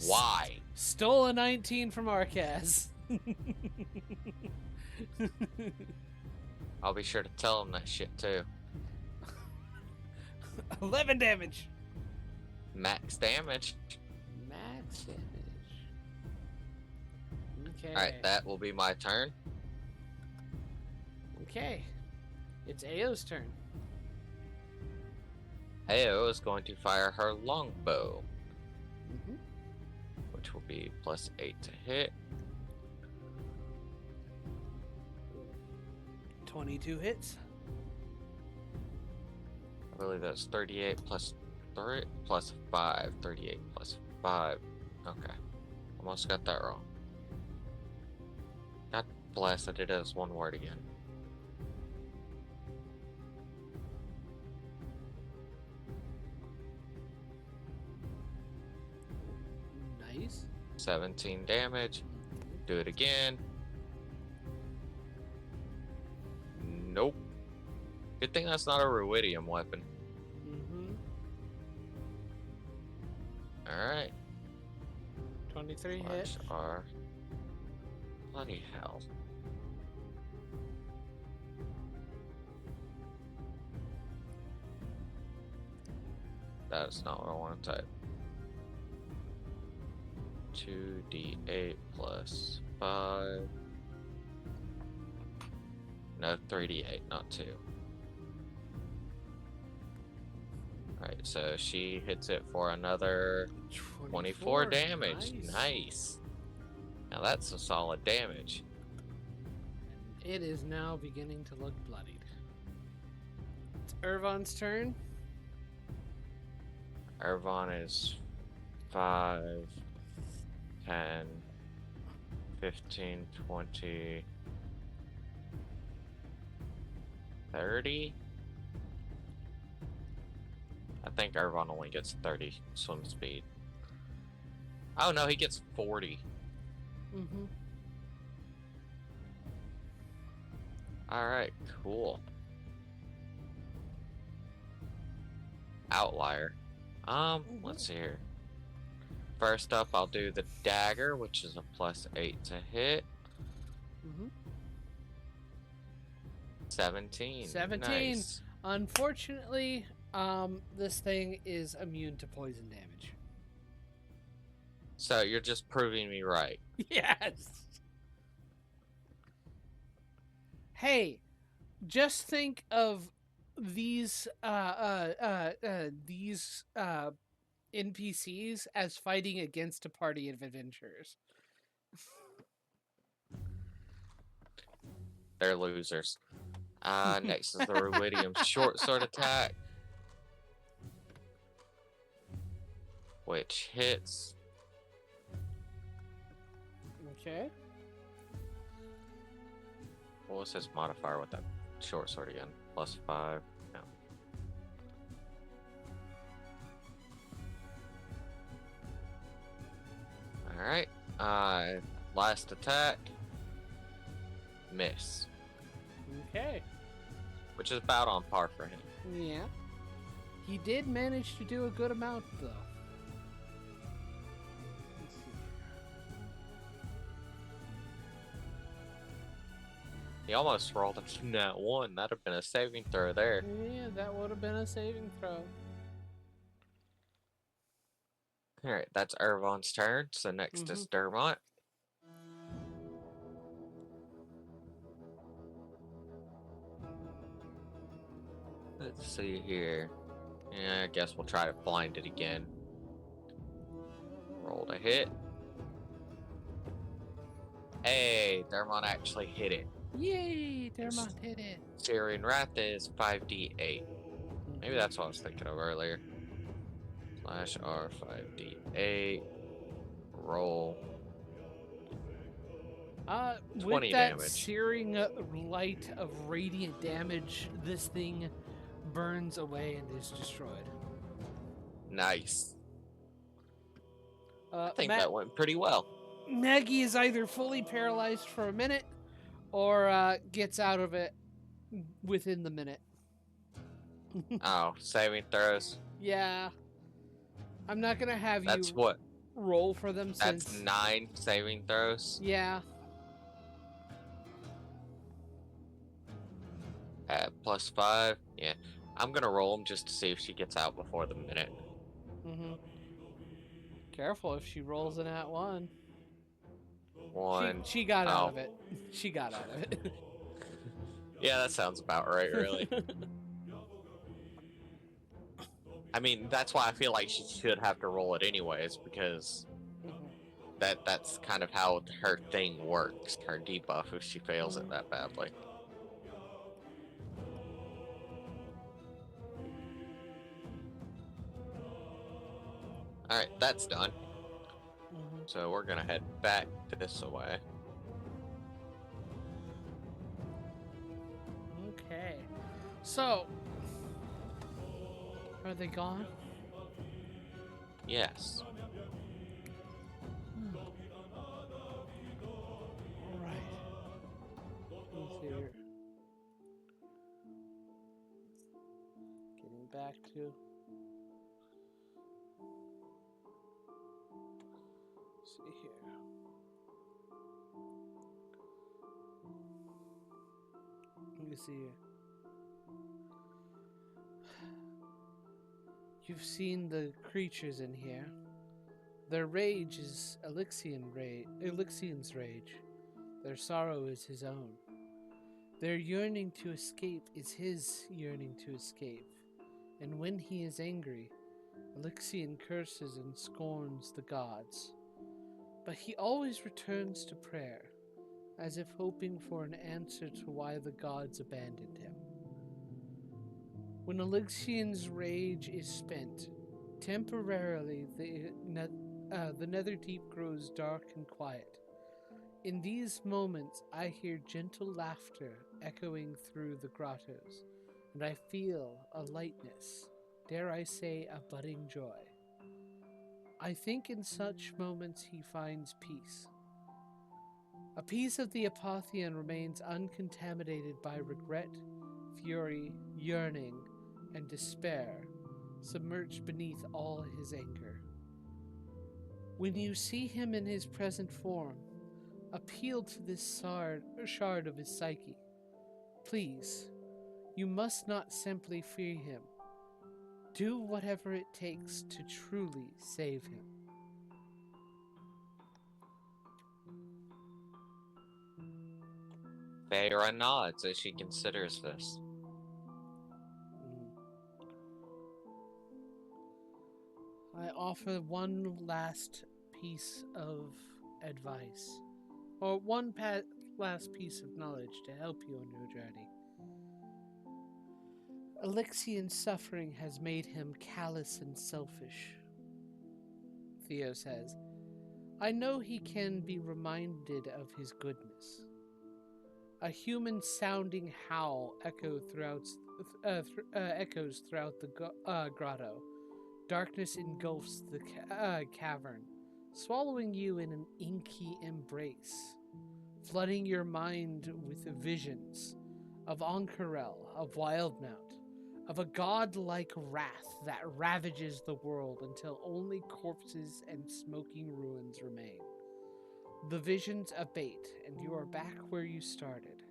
Why? Stole a 19 from Arcaz. I'll be sure to tell him that shit too. 11 damage. Max damage. Max damage. Okay. Alright, that will be my turn. Okay. It's Ao's turn. Ao is going to fire her longbow, Mm-hmm. which will be +8 to hit. 22 hits. I believe that's 38 plus 3 plus 5. 38 plus 5. Okay. Almost got that wrong. God bless it, it is one word again. Nice. 17 damage. Do it again. Nope. Good thing that's not a ruidium weapon. Mm-hmm. Alright. 23 Slash hits. R. Bloody hell. That's not what I want to type. 2d8 plus 5. No, 3d8, not 2. Alright, so she hits it for another 24 damage. Nice. Now that's some solid damage. It is now beginning to look bloodied. It's Irvon's turn. Irvon is 5, 10, 15, 20, 30. I think Irvon only gets 30 swim speed. Oh no, he gets 40. Mm-hmm. Alright, cool. Outlier. Let's see here. First up, I'll do the dagger, which is a +8 to hit. Mm-hmm. 17. 17. Nice. Unfortunately, this thing is immune to poison damage. So you're just proving me right. Yes. Hey, just think of these NPCs as fighting against a party of adventurers. They're losers. Next is the Ruidium short sword attack, which hits. Okay. What was his modifier with that short sword again? +5. No. Alright. Last attack. Miss. Okay. Which is about on par for him. Yeah. He did manage to do a good amount, though. Let's see. He almost rolled a nat 1. That'd have been a saving throw there. Yeah, that would have been a saving throw. Alright, that's Irvon's turn. So next is Dermot. Let's see here. Yeah, I guess we'll try to blind it again. Rolled a hit. Hey, Dermot actually hit it. Yay, Dermot hit it. Syrian Wrath is 5d8. Maybe that's what I was thinking of earlier. /R 5d8. Roll. 20 with that damage. searing light of radiant damage, this thing burns away and is destroyed. Nice. I think that went pretty well. Maggie is either fully paralyzed for a minute or gets out of it within the minute. Oh, saving throws. Yeah. I'm not going to have That's you what? roll for them That's since... 9 saving throws? Yeah. At +5? Yeah. I'm gonna roll them just to see if she gets out before the minute. Mm-hmm. Careful if she rolls an at one. One. She got out Oh. of it. She got out of it. Yeah, that sounds about right, really. I mean, that's why I feel like she should have to roll it anyways, because that's kind of how her thing works, her debuff, if she fails it that badly. Alright, that's done. So we're gonna head back this way. Okay. So, are they gone? Yes. Alright. Let's see here. Getting back to... Let's see here. Let me see here. You've seen the creatures in here. Their rage is Elixian's rage. Their sorrow is his own. Their yearning to escape is his yearning to escape. And when he is angry, Elixian curses and scorns the gods. But he always returns to prayer, as if hoping for an answer to why the gods abandoned him. When Elixian's rage is spent, temporarily the Netherdeep grows dark and quiet. In these moments, I hear gentle laughter echoing through the grottos, and I feel a lightness, dare I say, a budding joy. I think in such moments he finds peace. A piece of the Apotheon remains uncontaminated by regret, fury, yearning, and despair, submerged beneath all his anger. When you see him in his present form, appeal to this shard of his psyche. Please, you must not simply fear him. Do whatever it takes to truly save him. Feyre nods as she considers this. I offer one last piece of advice, or one last piece of knowledge to help you on your journey. Elixian's suffering has made him callous and selfish, Theo says. I know he can be reminded of his goodness. A human-sounding howl echoes throughout the grotto. Darkness engulfs the cavern, swallowing you in an inky embrace, flooding your mind with visions of Ankarel, of Wildmount, of a godlike wrath that ravages the world until only corpses and smoking ruins remain. The visions abate, and you are back where you started.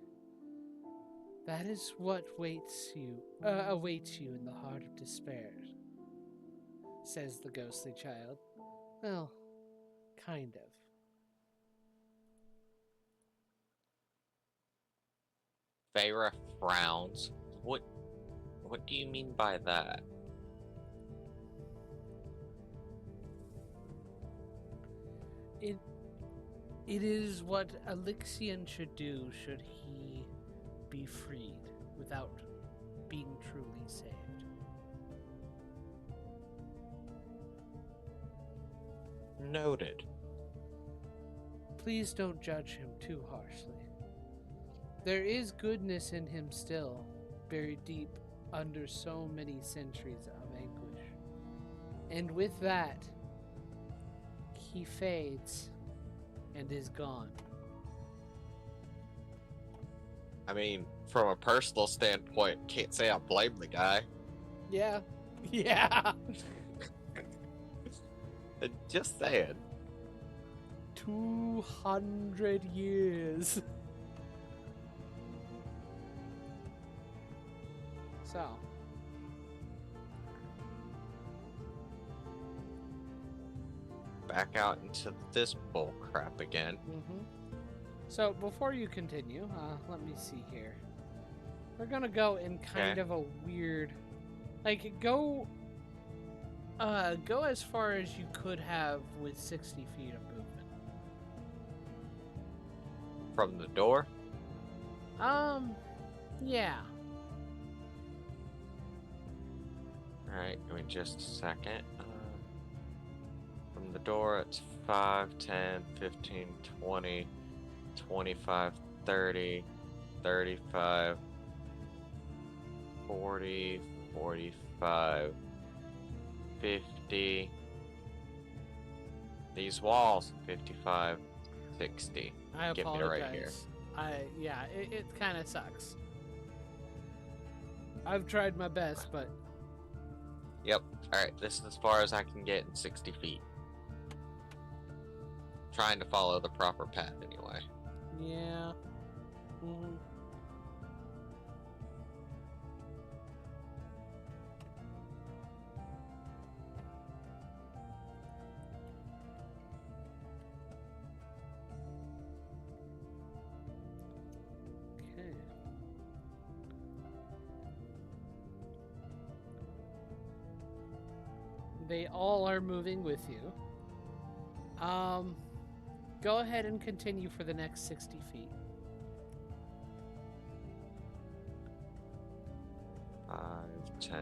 That is what awaits you in the heart of despair, says the ghostly child. Well, kind of. Feyre frowns. What do you mean by that? It is what Elixian should do should he be freed without being truly saved. Noted. Please don't judge him too harshly. There is goodness in him still, buried deep under so many centuries of anguish. And with that, he fades and is gone. I mean, from a personal standpoint, can't say I blame the guy. Yeah. Yeah. Just saying. 200 years. so. Back out into this bull crap again. So before you continue, let me see here. We're gonna go in kind of a weird, like go as far as you could have with 60 feet of movement. From the door? Yeah. Alright, give me just a second. From the door, it's 5, 10, 15, 20, 25, 30, 35, 40, 45, 50. These walls, 55, 60. I apologize. Get me right here. It kind of sucks. I've tried my best, but... Yep. Alright, this is as far as I can get in 60 feet. Trying to follow the proper path anyway. Yeah. They all are moving with you. Go ahead and continue for the next 60 feet. 5, 10,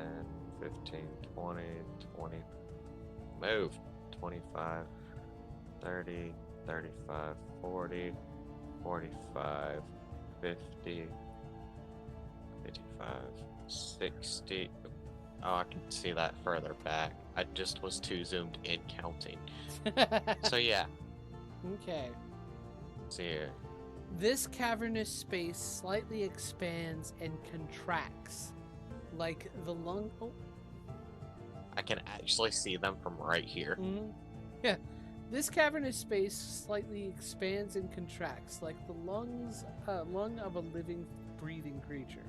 15, 20, 20. Move. 25, 30, 35, 40, 45, 50, 55, 60. Oh, I can see that further back. I just was too zoomed in counting. So yeah. Okay. Let's see here. This cavernous space slightly expands and contracts, like the lung. Oh. I can actually see them from right here. Yeah. This cavernous space slightly expands and contracts, like the lung of a living, breathing creature.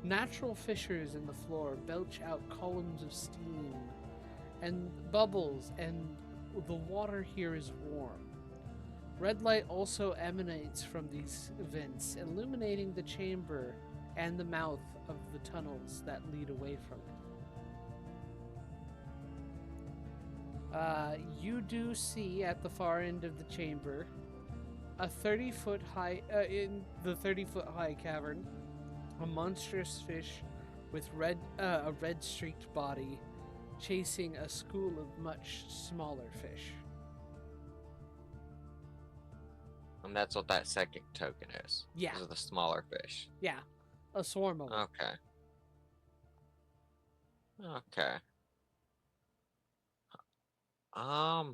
Natural fissures in the floor belch out columns of steam and bubbles, and the water here is warm. Red light also emanates from these vents, illuminating the chamber and the mouth of the tunnels that lead away from it. You do see at the far end of the chamber a 30-foot high, in the 30-foot high cavern, a monstrous fish with a red streaked body chasing a school of much smaller fish. And that's what that second token is. Yeah. Those are the smaller fish. Yeah. A swarm of them. Okay. Okay. I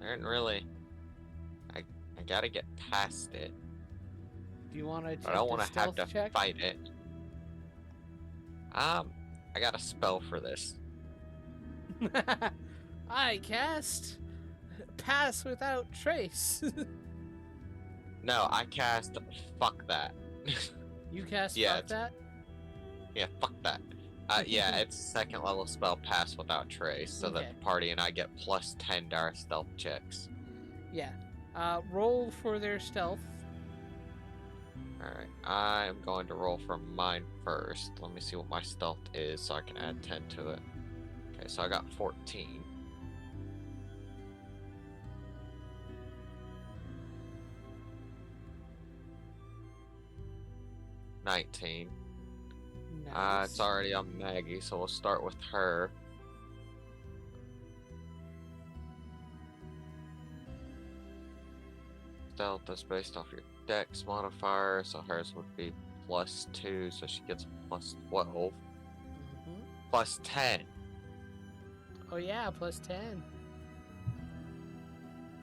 didn't really... I gotta get past it. Do you want to I don't want to have to check? fight it. I got a spell for this. I cast Pass Without Trace. No, I cast fuck that. You cast Yeah, fuck that? Yeah, fuck that. Yeah, it's a second level spell, Pass Without Trace, so that the party and I get plus 10 to our stealth checks. Yeah. Roll for their stealth. Alright, I'm going to roll for mine first. Let me see what my stealth is so I can add 10 to it. Okay, so I got 14. Nice. It's already on Maggie, so we'll start with her. Stealth is based off your dex modifier, so hers would be +2, so she gets +12. Plus 10. Oh yeah, plus 10.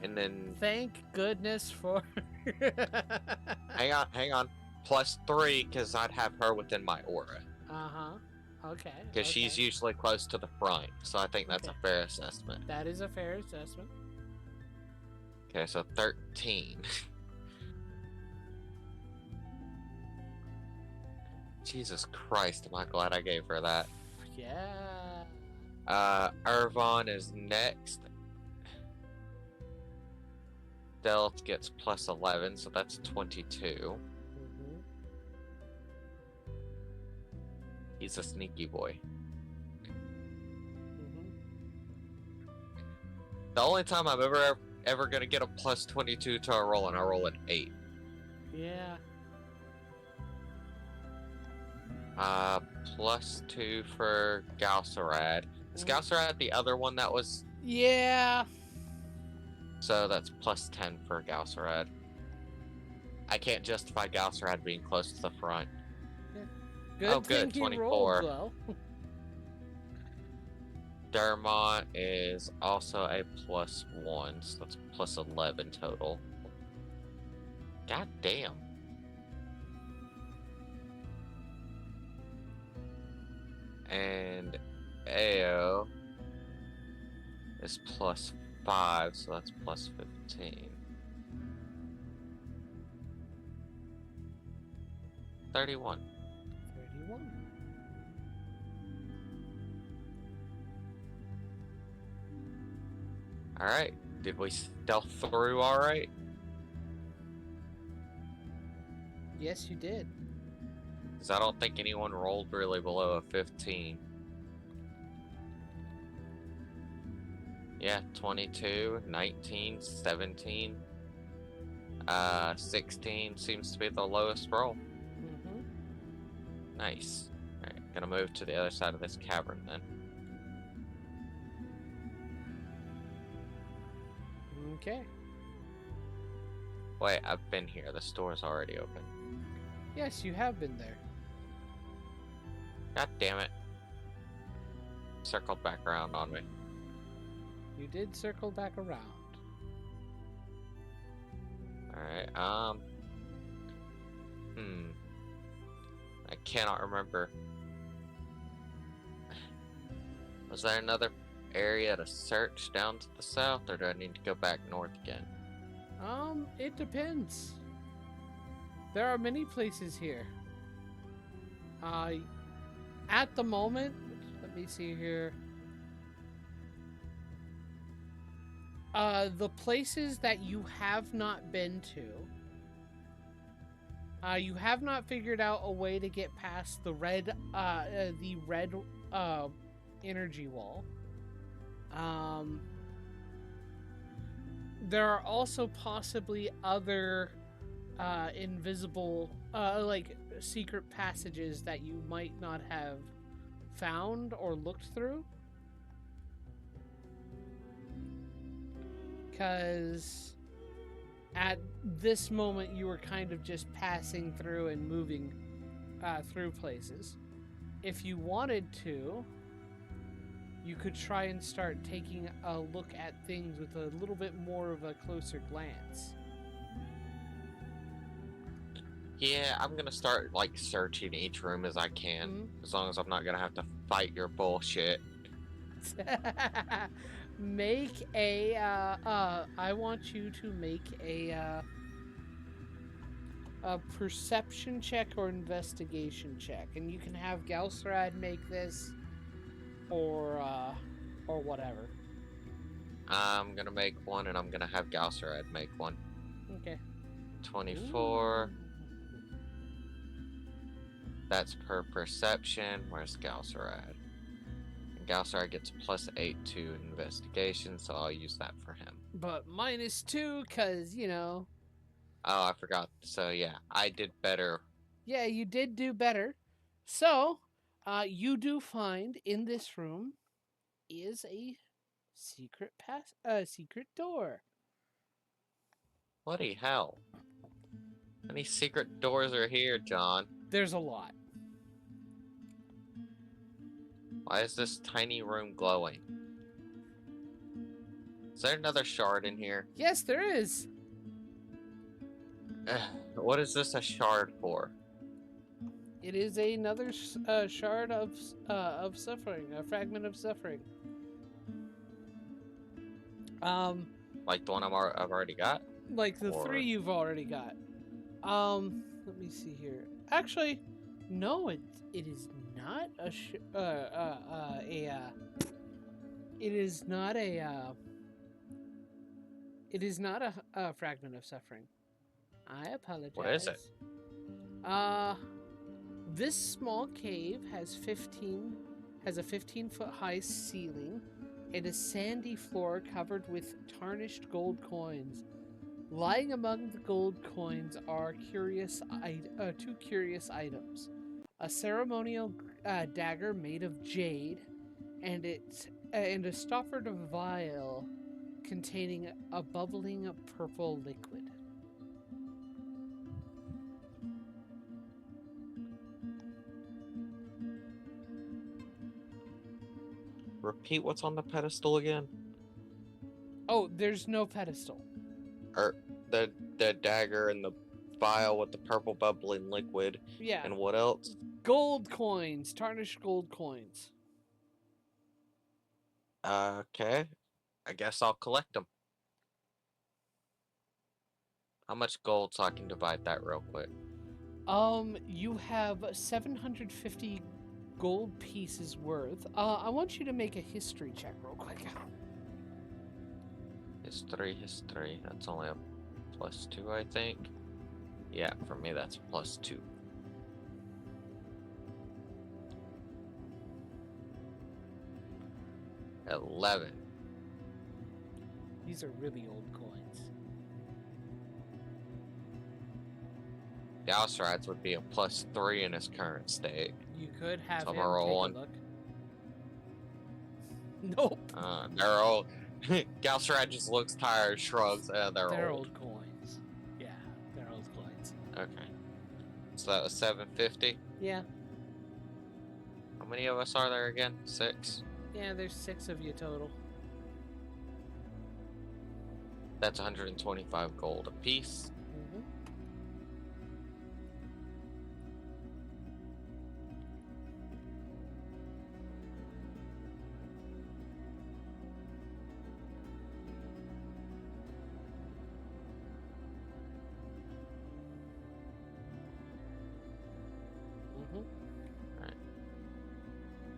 And then... Thank goodness for... Hang on. +3, because I'd have her within my aura. Okay. Because she's usually close to the front, so I think that's a fair assessment. That is a fair assessment. Okay, so 13. Jesus Christ, am I glad I gave her that. Yeah. Irvon is next. Stealth gets plus 11, so that's 22. He's a sneaky boy. The only time I'm ever gonna get a plus 22 to a roll, and I roll an 8. Yeah. Plus 2 for Gausarad. Is Gausarad the other one that was? Yeah. So that's plus 10 for Gausarad. I can't justify Gausarad being close to the front. Yeah. Good 24. Rolled, Dermot is also a plus 1, so that's plus 11 total. God damn. And Ao is plus 5, so that's plus 15. 31. 31. Alright. Did we stealth through alright? Yes, you did. Because I don't think anyone rolled really below a 15. Yeah, 22, 19, 17, 16 seems to be the lowest roll. Nice. Alright, gonna move to the other side of this cavern then. Okay. Wait, I've been here. The store's already open. Yes, you have been there. God damn it. Circled back around on me. You did circle back around. Alright, I cannot remember. Was there another area to search down to the south, or do I need to go back north again? It depends. There are many places here. At the moment, let me see here. The places that you have not been to, you have not figured out a way to get past the red energy wall. There are also possibly other invisible, like secret passages that you might not have found or looked through. Because at this moment you were kind of just passing through and moving through places. If you wanted to, you could try and start taking a look at things with a little bit more of a closer glance. Yeah, I'm gonna start like searching each room as I can, as long as I'm not gonna have to fight your bullshit. Make a I want you to make a perception check or investigation check, and you can have Galsrad make this, or whatever. I'm gonna make one, and I'm gonna have Galsarad make one. Okay. 24. Ooh. That's per perception. Where's Galsarad? Galsarad gets plus 8 to investigation, so I'll use that for him. But -2, because, you know. Oh, I forgot. So, yeah, I did better. Yeah, you did do better. So, you do find in this room is a secret secret door. Bloody hell. How many secret doors are here, John? There's a lot. Why is this tiny room glowing? Is there another shard in here? Yes, there is. What is this a shard for? It is another shard of suffering, a fragment of suffering. Like the one I've already got? Like the 3 you've already got. Let me see here. Actually, no, it is not a it is not a fragment of suffering. I apologize. What is it? This small cave has a 15-foot high ceiling and a sandy floor covered with tarnished gold coins. Lying among the gold coins are two curious items: a ceremonial dagger made of jade, and a stoppered vial containing a bubbling purple liquid. Repeat what's on the pedestal again? Oh, there's no pedestal. Or the dagger and the vial with the purple bubbling liquid. Yeah. And what else? Gold coins, tarnished gold coins. Okay. I guess I'll collect them. How much gold so I can divide that real quick? You have 750 gold pieces worth. I want you to make a history check real quick. History. That's only a +2, I think. Yeah, for me that's +2. $11. These are really old coins. Gaussrides would be a +3 in his current state. You could have So him take a look. Nope. They're old. Gaussride just looks tired, shrugs, they're old coins. Yeah, they're old coins. Okay. So that was 750? Yeah. How many of us are there again? 6? Yeah, there's 6 of you total. That's 125 gold apiece. Mm-hmm.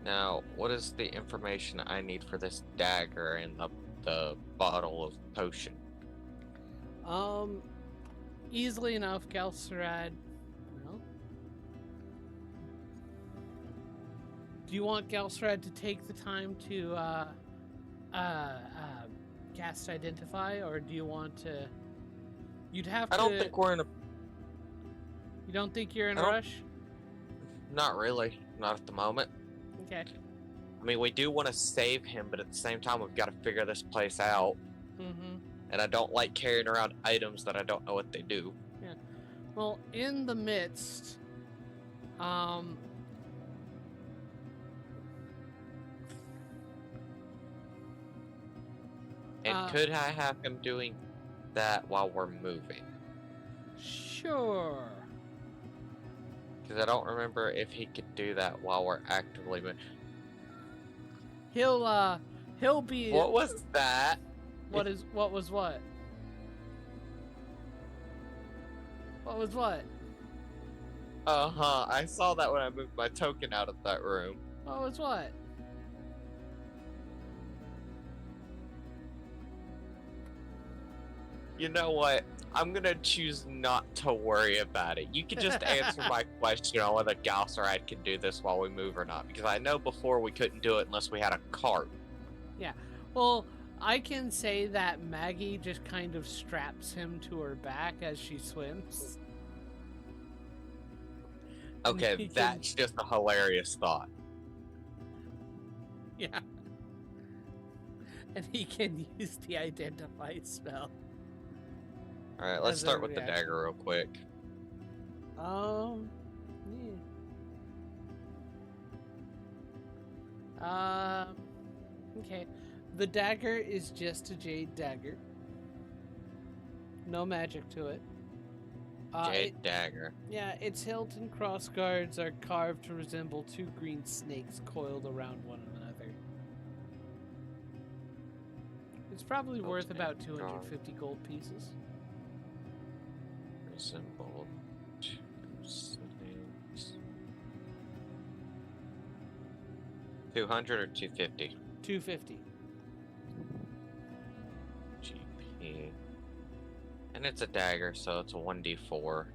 Now, what is the information I need for this dagger and the bottle of potion? Easily enough, Galcerad. Well, do you want Galcerad to take the time to cast Identify, or do you want to? You'd have to. I don't think we're in a. You don't think you're in a rush? Not really. Not at the moment. Okay. I mean, we do want to save him, but at the same time, we've got to figure this place out. Mm-hmm. And I don't like carrying around items that I don't know what they do. Yeah. Well, in the midst, And could I have him doing that while we're moving? Sure. Because I don't remember if he could do that while we're actively moving. He'll be. What was that? What was what? What was what? I saw that when I moved my token out of that room. What was what? You know what? I'm gonna choose not to worry about it. You can just answer my question on whether Galceride can do this while we move or not, because I know before we couldn't do it unless we had a cart. Yeah. Well, I can say that Maggie just kind of straps him to her back as she swims. Okay, that's just a hilarious thought. Yeah. And he can use the Identify spell. Alright, let's start with the dagger real quick. Yeah. Okay. The dagger is just a jade dagger. No magic to it. Jade dagger. Yeah, its hilt and crossguards are carved to resemble two green snakes coiled around one another. It's probably worth about 250 gold pieces. Resemble two snakes. 200 or 250? 250. GP. And it's a dagger, so it's a 1d4. Mm-hmm.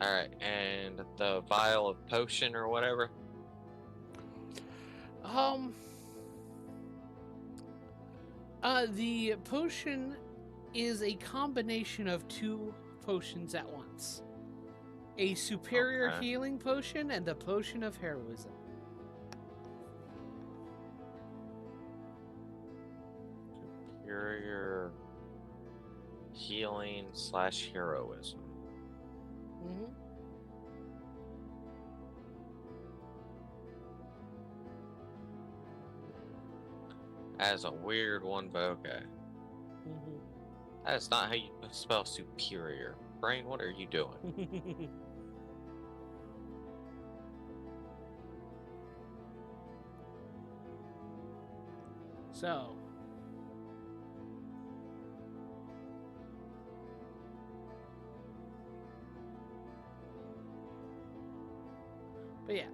Alright, and the vial of potion or whatever? The potion is a combination of two potions at once. A superior healing potion and a potion of heroism. Superior healing / heroism. Mm-hmm. As a weird one, but okay. Mm-hmm. That's not how you spell superior. Brain, what are you doing? So. But yeah,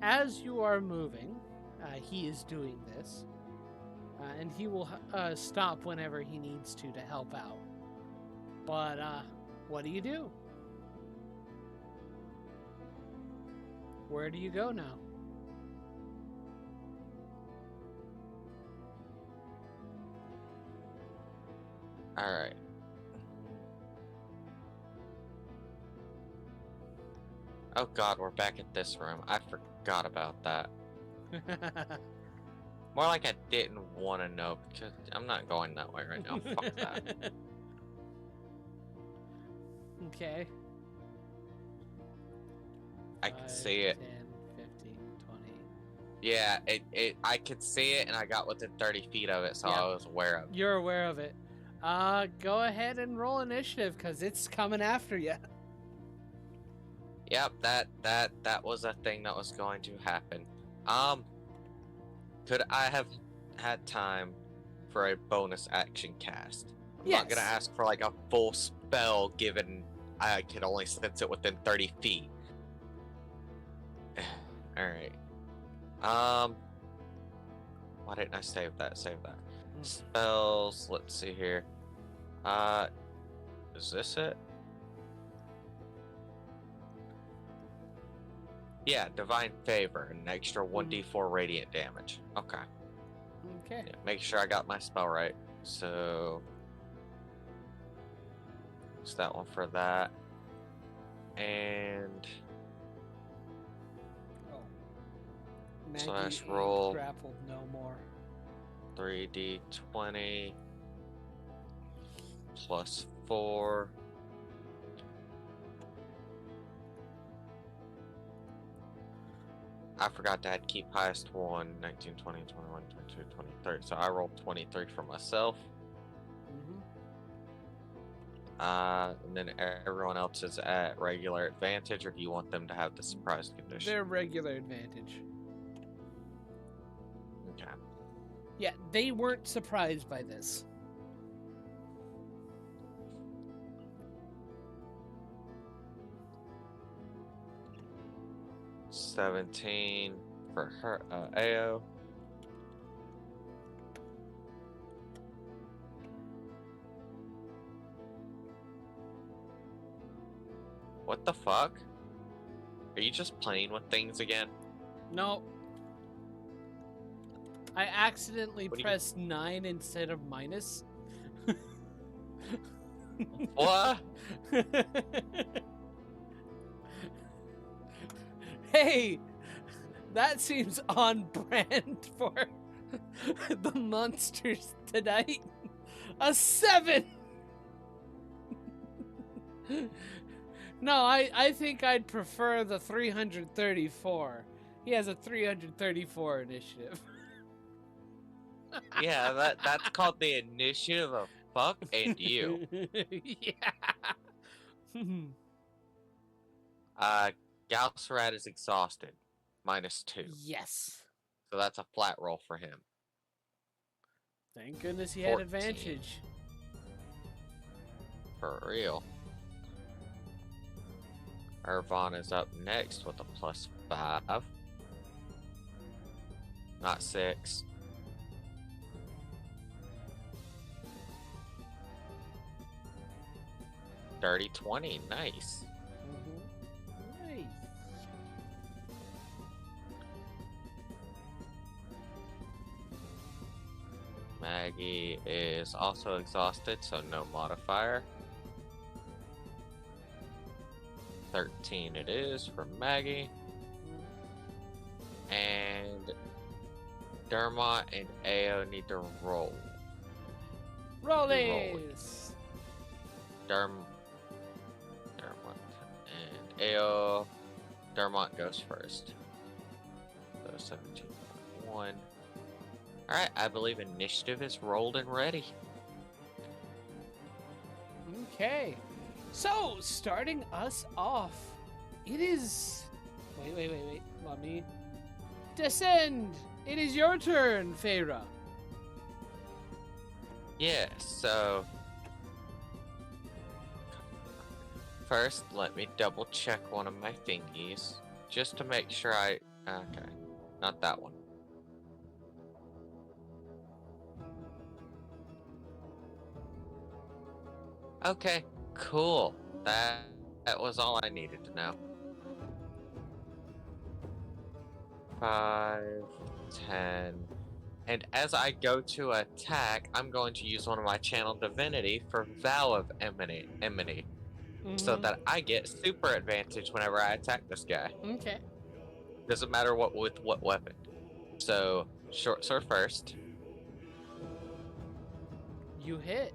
as you are moving, he is doing this. And he will stop whenever he needs to help out. But, what do you do? Where do you go now? Alright. Oh god, we're back at this room. I forgot about that. More like I didn't want to know, because I'm not going that way right now. Fuck that. Okay. I can see it. 10, 15, 20. Yeah, I could see it, and I got within 30 feet of it, so I was aware of it. You're aware of it. Go ahead and roll initiative, because it's coming after you. Yep, that was a thing that was going to happen. Could I have had time for a bonus action cast? I'm not gonna ask for like a full spell, given I could only sense it within 30 feet. Alright. Why didn't I save that? Spells, let's see here. Is this it? Yeah, Divine Favor, an extra 1d4 radiant damage. Okay. Okay. Yeah, make sure I got my spell right. So, use that one for that. And slash roll. Grappled no more. 3d20 plus 4. I forgot to add keep highest one, 19, 20, 21, 22, 23. So I rolled 23 for myself. And then everyone else is at regular advantage, or do you want them to have the surprise condition? They're regular advantage. Okay. Yeah, they weren't surprised by this. $17 for her, AO. What the fuck? Are you just playing with things again? No. I accidentally pressed 9 instead of minus. What? Hey, that seems on brand for the monsters tonight. A 7! No, I think I'd prefer the 334. He has a 334 initiative. Yeah, that's called the initiative of fuck and you. Yeah. Galsrad is exhausted. -2. Yes. So that's a flat roll for him. Thank goodness he 14. had advantage. For real. Irvon is up next with a +5. Not 6. Dirty 20, nice. Nice. Maggie is also exhausted, so no modifier. 13 it is for Maggie. And Dermot and Ao need to roll. Rollies! Dermot and Ao. Dermot goes first. So 17.1. Alright, I believe initiative is rolled and ready. Okay. So, starting us off, it is... Wait. Let me... Descend! It is your turn, Feyre. Yeah, so... First, let me double check one of my thingies. Just to make sure I... Okay, not that one. Okay, cool. That was all I needed to know. 5, 10. And as I go to attack, I'm going to use one of my channel divinity for Vow of Enmity. So that I get super advantage whenever I attack this guy. Okay. Doesn't matter with what weapon. So, short sword first. You hit.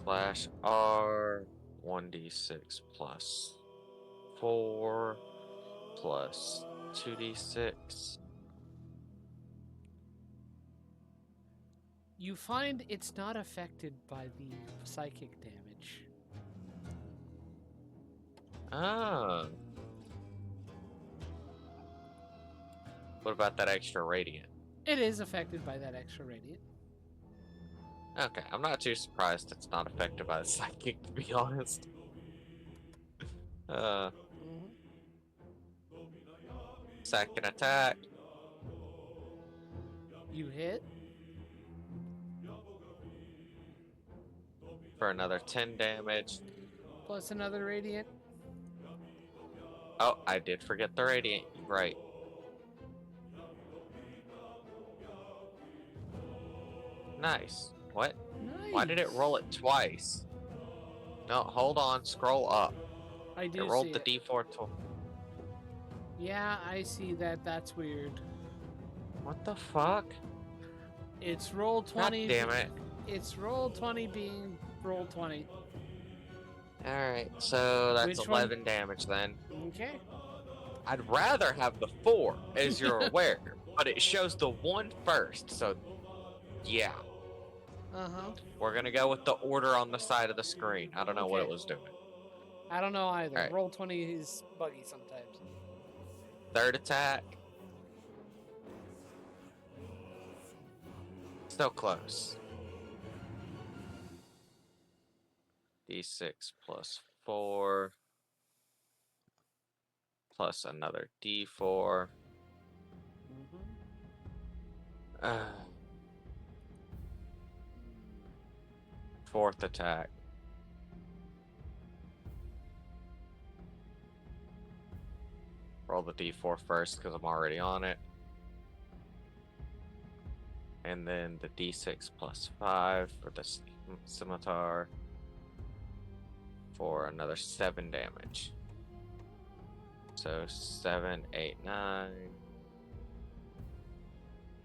/R 1d6 plus 4 plus 2d6. You find it's not affected by the psychic damage. Oh. What about that extra radiant? It is affected by that extra radiant. Okay, I'm not too surprised it's not affected by the psychic, to be honest. Second attack. You hit. For another 10 damage. Plus another radiant. Oh, I did forget the radiant. Right. Nice. What? Nice. Why did it roll it twice? No, hold on. Scroll up. I do It rolled see the D4 Yeah, I see that. That's weird. What the fuck? It's roll 20. God damn it. It's roll 20 being roll 20. Alright, so that's Which 11 damage then. Okay. I'd rather have the 4, as you're aware, but it shows the 1 first, so yeah. Uh-huh. We're gonna go with the order on the side of the screen. I don't know what it was doing. I don't know either. Right. Roll 20 is buggy sometimes. Third attack. Still close. D6 plus 4. Plus another D4. Fourth attack. Roll the D4 first because I'm already on it. And then the D6 plus 5 for the scimitar for another 7 damage. So 7, 8, 9,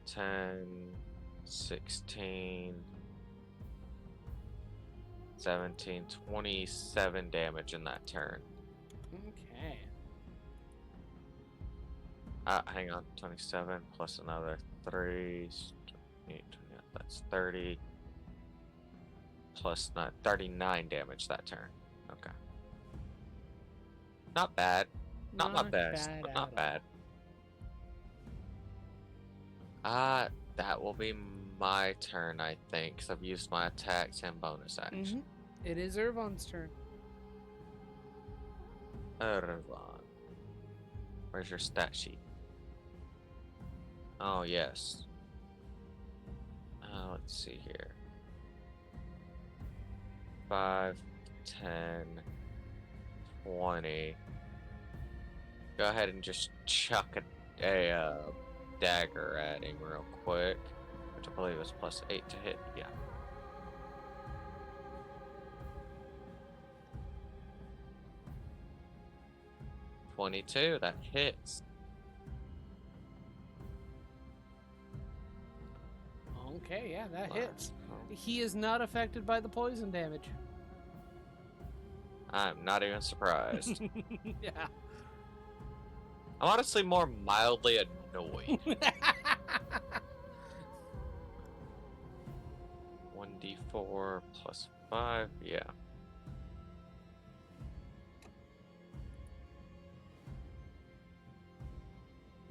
10, 16, 17, 27 damage in that turn. Okay. Hang on. 27 plus another 3. 28, 29, that's 30. Plus 39 damage that turn. Okay. Not bad. Not my best, but not bad. That will be my turn, I think, because I've used my attacks and bonus action. It is Irvan's turn. Irvan. Where's your stat sheet? Oh, yes. Let's see here. 5, 10, 20. Go ahead and just chuck a dagger at him real quick, which I believe is plus 8 to hit. Yeah. $22, that hits. Okay, yeah, that hits. He is not affected by the poison damage. I'm not even surprised. Yeah. I'm honestly more mildly annoyed. 1d4 plus 5, yeah.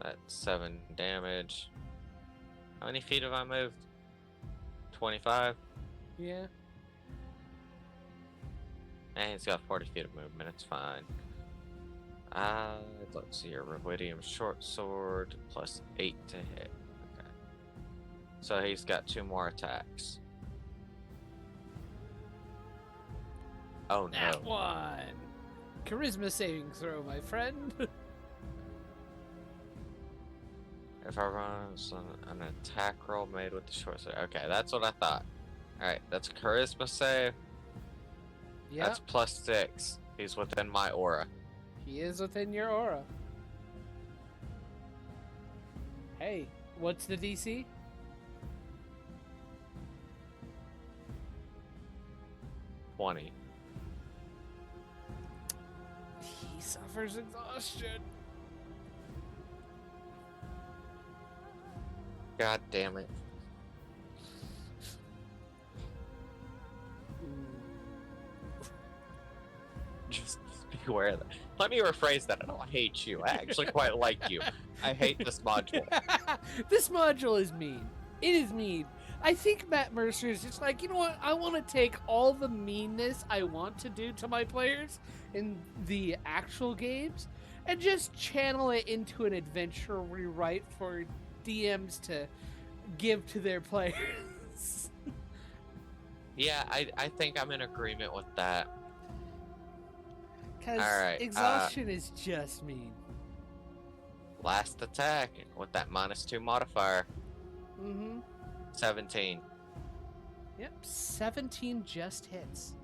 That's 7 damage. How many feet have I moved? 25? Yeah. And he's got 40 feet of movement, it's fine. Let's see here. Rewidium short sword plus 8 to hit. Okay. So he's got 2 more attacks. Oh no. That one! Charisma saving throw, my friend. If I run an attack roll made with the short sword. Okay, that's what I thought. Alright, that's a charisma save. Yeah. That's plus 6. He's within my aura. He is within your aura. Hey, what's the DC? 20. He suffers exhaustion. God damn it. Just be aware of that. Let me rephrase that. I don't hate you. I actually quite like you. I hate this module. This module is mean. It is mean. I think Matt Mercer is just like, you know what? I want to take all the meanness I want to do to my players in the actual games and just channel it into an adventure rewrite for DMs to give to their players. Yeah, I think I'm in agreement with that. Because exhaustion is just mean. Last attack with that -2 modifier. 17. Yep, 17 just hits.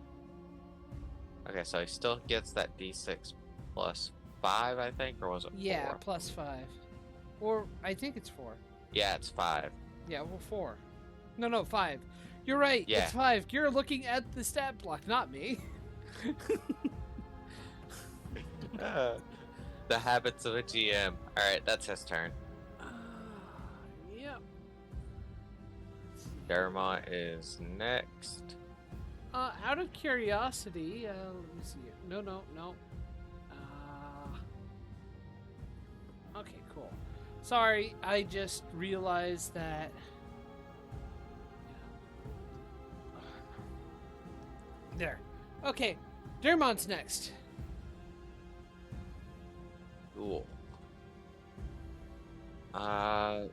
Okay, so he still gets that d6 plus 5, I think, or was it 4? Yeah, plus 5. Or, I think it's 4. Yeah, it's 5. Yeah, well, 4. No, 5. You're right, yeah. It's 5. You're looking at the stat block, not me. The habits of a GM. Alright, that's his turn. Yep. Dermot is next. Out of curiosity, let me see. No. Okay, cool. Sorry, I just realized that. There. Okay, Dermot's next. Cool.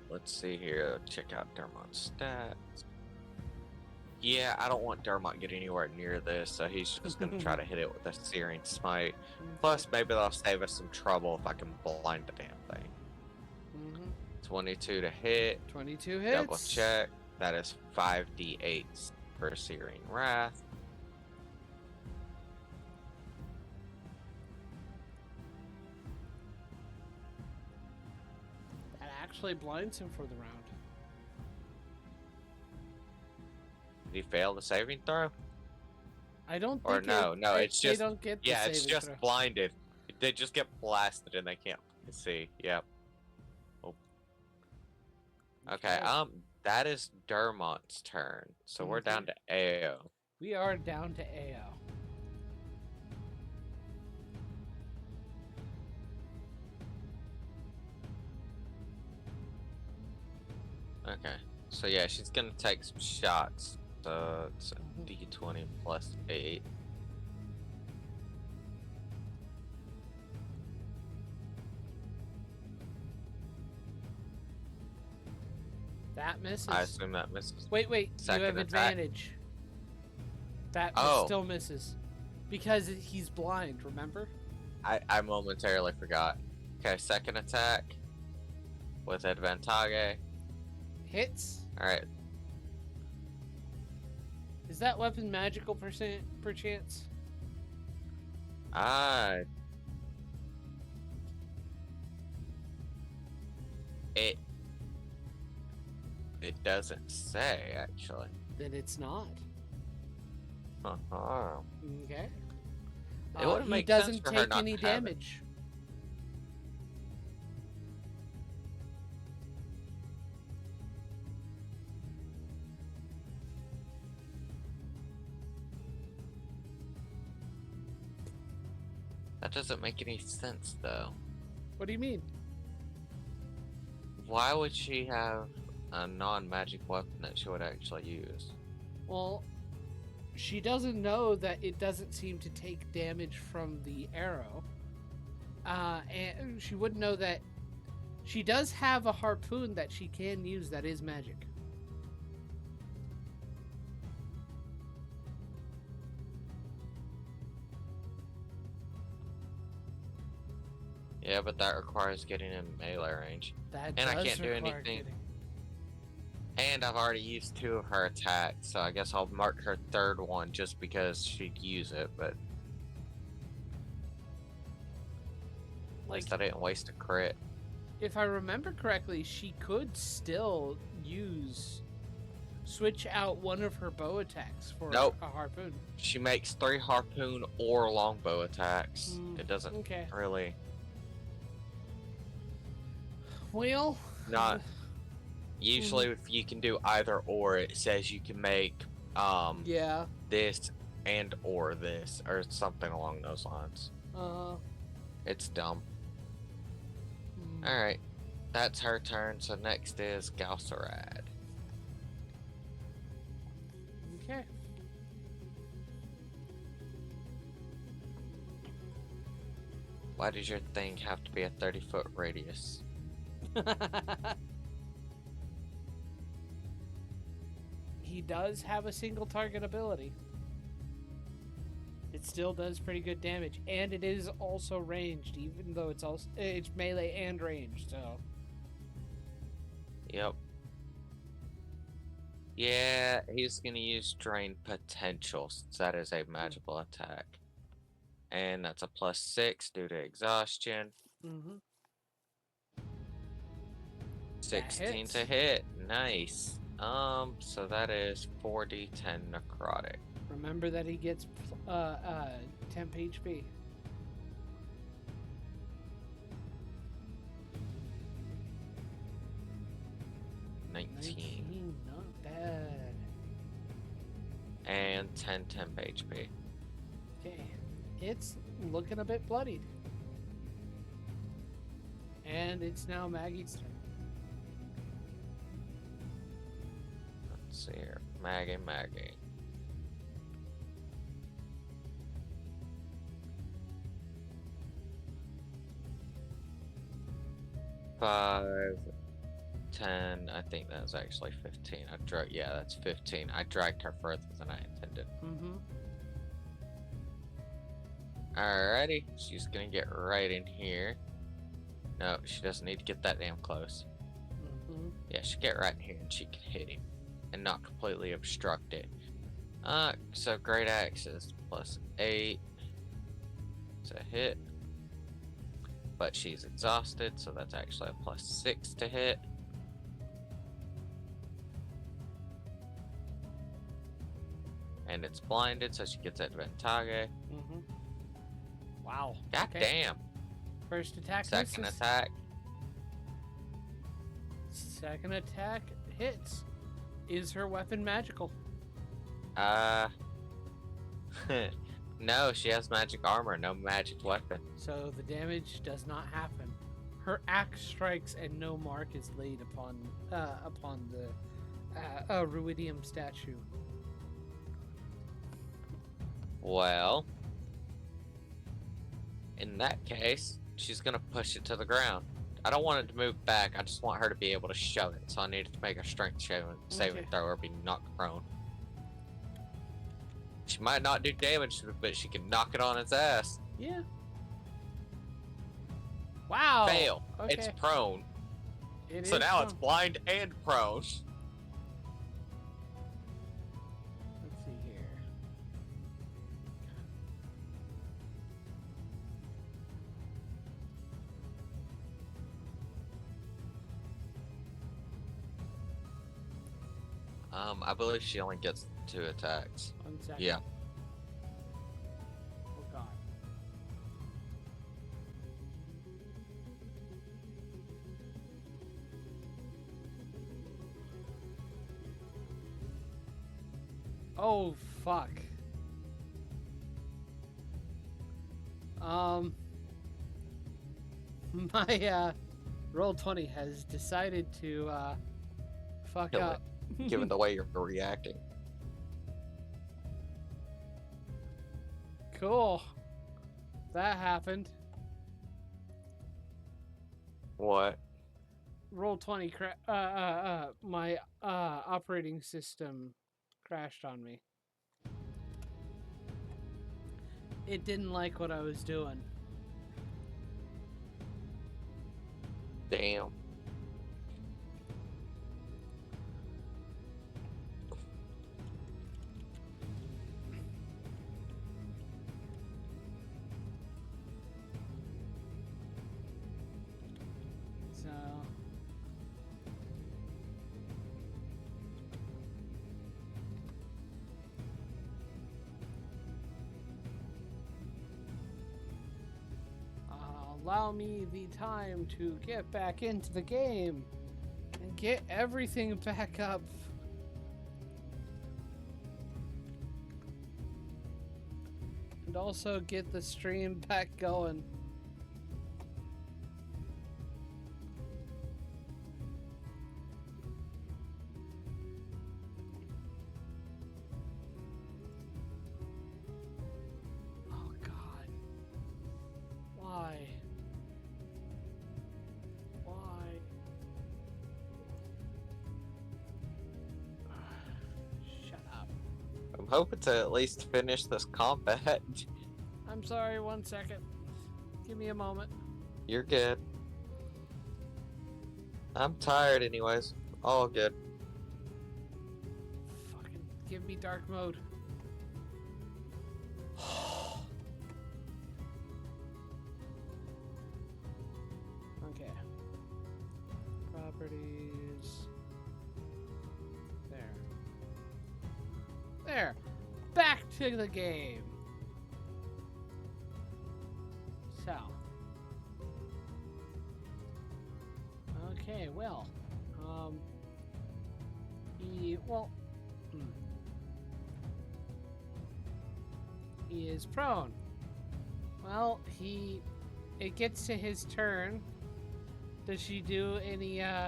Let's see here. Check out Dermot's stats. Yeah, I don't want Dermot getting anywhere near this, so he's just gonna try to hit it with a Searing Smite. Plus, maybe that'll save us some trouble if I can blind the damn thing. 22 to hit. 22 hits. Double check. That is 5d8 for Searing Wrath. actually blinds him for the round. Did he fail the saving throw? I don't Or think no, it's just, they don't get the yeah, it's saving just throw. blinded. They just get blasted and they can't see. Yep. Oh. Okay, that is Dermont's turn. So we're down to AO. We are down to AO. Okay, so yeah, she's gonna take some shots. So it's a D20 plus 8. That misses. I assume that misses. Wait, Second you have attack. advantage. That still misses. Because he's blind, remember? I momentarily forgot. Okay, second attack. With advantage. Hits. Alright. Is that weapon magical perchance? It doesn't say, actually. Then it's not. Uh-huh. Okay. It wouldn't make sense for her not to have damage. That doesn't make any sense, though. What do you mean? Why would she have a non-magic weapon that she would actually use? Well, she doesn't know that it doesn't seem to take damage from the arrow. And she wouldn't know that she does have a harpoon that she can use that is magic. Yeah, but that requires getting in melee range. And I can't do anything. And I've already used 2 of her attacks, so I guess I'll mark her 3rd one just because she'd use it, but at least I didn't waste a crit. If I remember correctly, she could still switch out one of her bow attacks for a harpoon. She makes 3 harpoon or longbow attacks. It doesn't really... Well... Not... Usually if you can do either or, it says you can make this and or this, or something along those lines. It's dumb. Alright, that's her turn, so next is Galcerad. Okay. Why does your thing have to be a 30-foot radius? He does have a single target ability. It still does pretty good damage, and it is also ranged, even though it's melee and ranged. So. Yep. Yeah, he's gonna use Drain Potential since that is a magical attack, and that's a +6 due to exhaustion. 16 to hit. Nice. So that is 4d10 necrotic. Remember that he gets temp HP. $19. Not bad. And 10 temp HP. Okay. It's looking a bit bloodied. And it's now Maggie's turn. Let's see here. Maggie. 5, 10, I think that was actually 15. Yeah, that's 15. I dragged her further than I intended. Alrighty, she's gonna get right in here. No, she doesn't need to get that damn close. Yeah, she'll get right in here and she can hit him and not completely obstruct it. So Great Axe is +8. It's a hit. but she's exhausted, so that's actually a +6 to hit. And it's blinded, so she gets advantage. Mm-hmm. Wow. God damn. First attack Second misses. attack. Second attack hits. Is her weapon magical? No, she has magic armor, no magic weapon. So the damage does not happen. Her axe strikes and no mark is laid upon the Ruidium statue. Well, in that case, she's gonna push it to the ground. I don't want it to move back. I just want her to be able to shove it. So I need to make a strength saving throw or be knocked prone. She might not do damage, but she can knock it on its ass. Yeah. Wow. Fail. Okay. It's prone. So now it's blind and prone. Let's see here. I believe she only gets 2 attacks. 1 second. Yeah. Oh god. Oh fuck. My Roll20 has decided to fuck Kill up. Given the way you're reacting. Cool. That happened. What? Roll20 my operating system crashed on me. It didn't like what I was doing. Damn. So allow me the time to get back into the game and get everything back up. And also get the stream back going. Oh god. Why? Shut up. I'm hoping to at least finish this combat. I'm sorry, 1 second. Give me a moment. You're good. I'm tired anyways. All good. Fucking give me dark mode. Okay. Properties. There. There. Back to the game. So. Okay, well. He is prone. Well, it gets to his turn. Does she do anything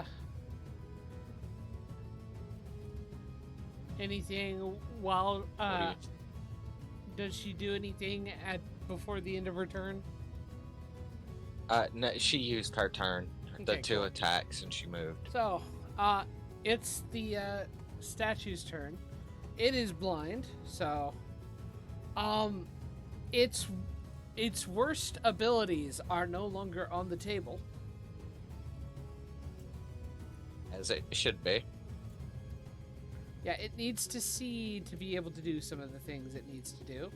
while, does she do anything before the end of her turn? No, she used her turn. The Okay, 2 cool. attacks and she moved. So, it's the statue's turn. It is blind, so its worst abilities are no longer on the table. As it should be. Yeah, it needs to see to be able to do some of the things it needs to do.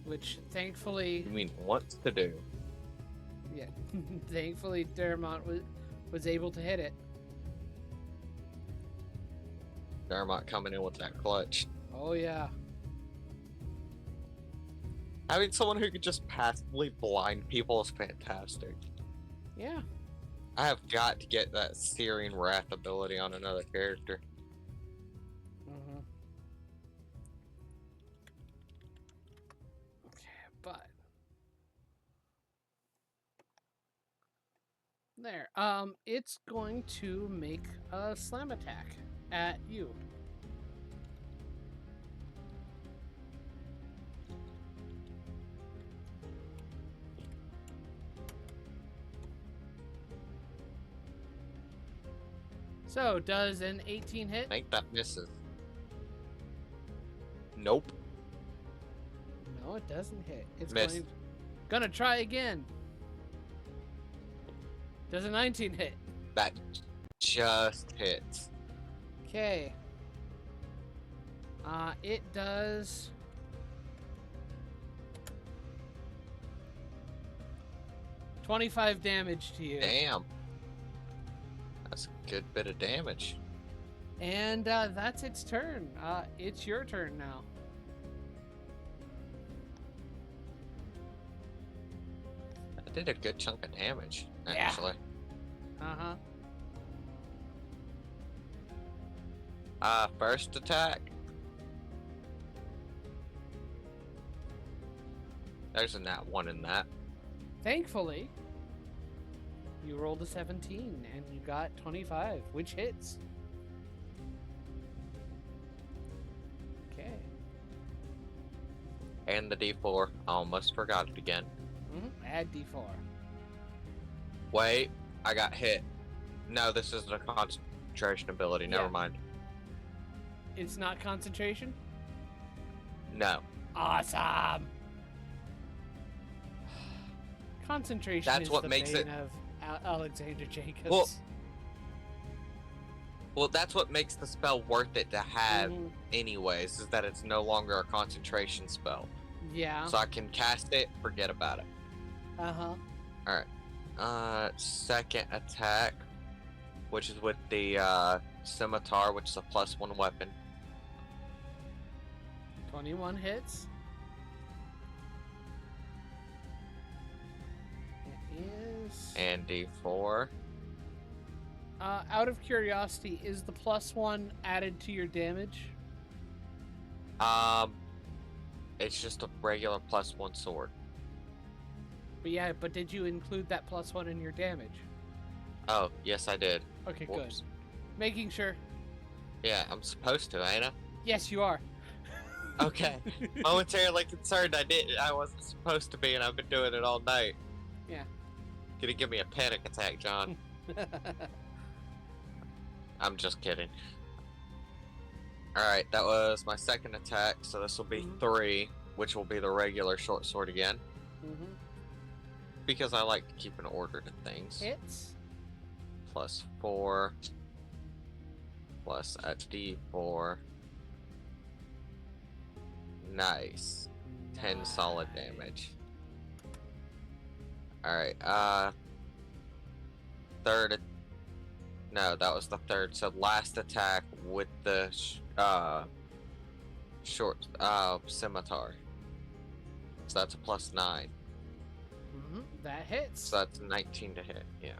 Which, thankfully... You mean wants to do? Yeah. Thankfully, Dermot was able to hit it. Dermot coming in with that clutch. Oh, yeah. Having someone who could just passively blind people is fantastic. Yeah. I have got to get that Searing Wrath ability on another character. Mm-hmm. Okay, but... There. It's going to make a slam attack at you. So, does an 18 hit? I think that misses. Nope. No, it doesn't hit. It's Miss. gonna try again. Does a 19 hit? That just hits. Okay. It does... 25 damage to you. Damn. That's a good bit of damage. And that's its turn. It's your turn now. I did a good chunk of damage, actually. Uh-huh. First attack. There's a nat 1 in that. Thankfully, you rolled a 17 and you got 25, which hits. Okay. And the D4. I almost forgot it again. Add D4. Wait, I got hit. No, this isn't a concentration ability. Never mind. It's not concentration? No. Awesome! Concentration That's is what the makes bane it... of Alexander Jacobs. Well, that's what makes the spell worth it to have anyways, is that it's no longer a concentration spell. Yeah. So I can cast it, forget about it. Uh-huh. Alright. Second attack, which is with the scimitar, which is a +1 weapon. 21 hits. It is... And D4. Out of curiosity, is the +1 added to your damage? It's just a regular +1 sword. But did you include that +1 in your damage? Oh, yes I did. Okay, Whoops. good. Making sure. Yeah, I'm supposed to, ain't I? Yes, you are. Okay. Momentarily concerned I wasn't supposed to be, and I've been doing it all night. Yeah. Gonna give me a panic attack, John. I'm just kidding. Alright, that was my second attack, so this will be 3, which will be the regular short sword again. Because I like to keep an order to things. Hits. +4. Plus a D4. Nice. 10 solid damage. Alright, third... No, that was the third. So last attack with the short scimitar. So that's a +9. That hits. So that's 19 to hit, yeah.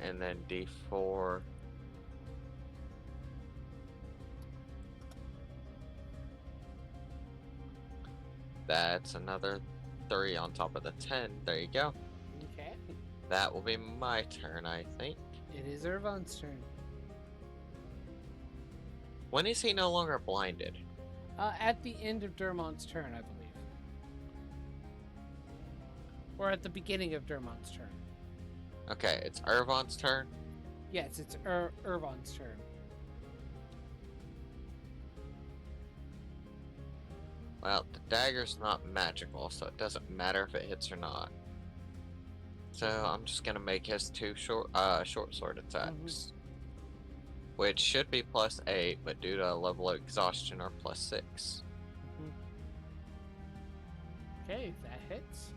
And then D4. That's another 3 on top of the 10. There you go. Okay. That will be my turn, I think. It is Irvan's turn. When is he no longer blinded? At the end of Dermont's turn, I believe. Or at the beginning of Dermont's turn. Okay, it's Irvan's turn? Yes, it's Irvan's turn. Well, the dagger's not magical, so it doesn't matter if it hits or not. So I'm just gonna make his 2 short sword attacks. Which should be +8, but due to level of exhaustion are +6. Okay, that hits.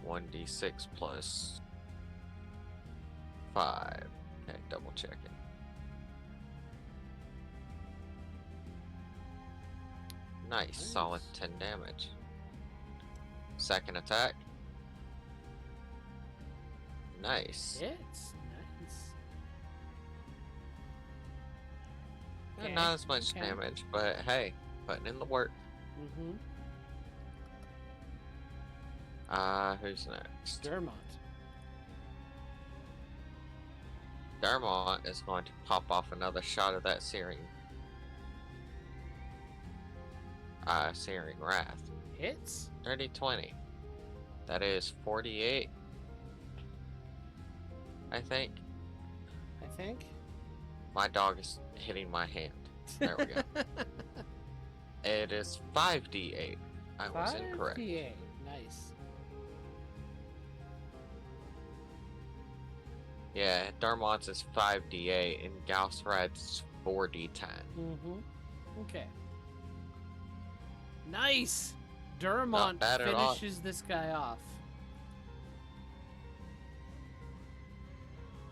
1d6 plus 5. Okay, double check it. Nice, solid 10 damage. Second attack. Nice. Hits. Nice. Okay. Not as much damage, but hey, putting in the work. Mm-hmm. Who's next? Dermot. Dermot is going to pop off another shot of that Searing Wrath. Hits. 30-20. That is 48. I think. My dog is hitting my hand. There we go. It is 5d8. I was incorrect. 5d8. Nice. Yeah, Dermot's is 5d8 and Gaussrad's 4d10. Mm-hmm. Okay. Nice! Dermot finishes this guy off.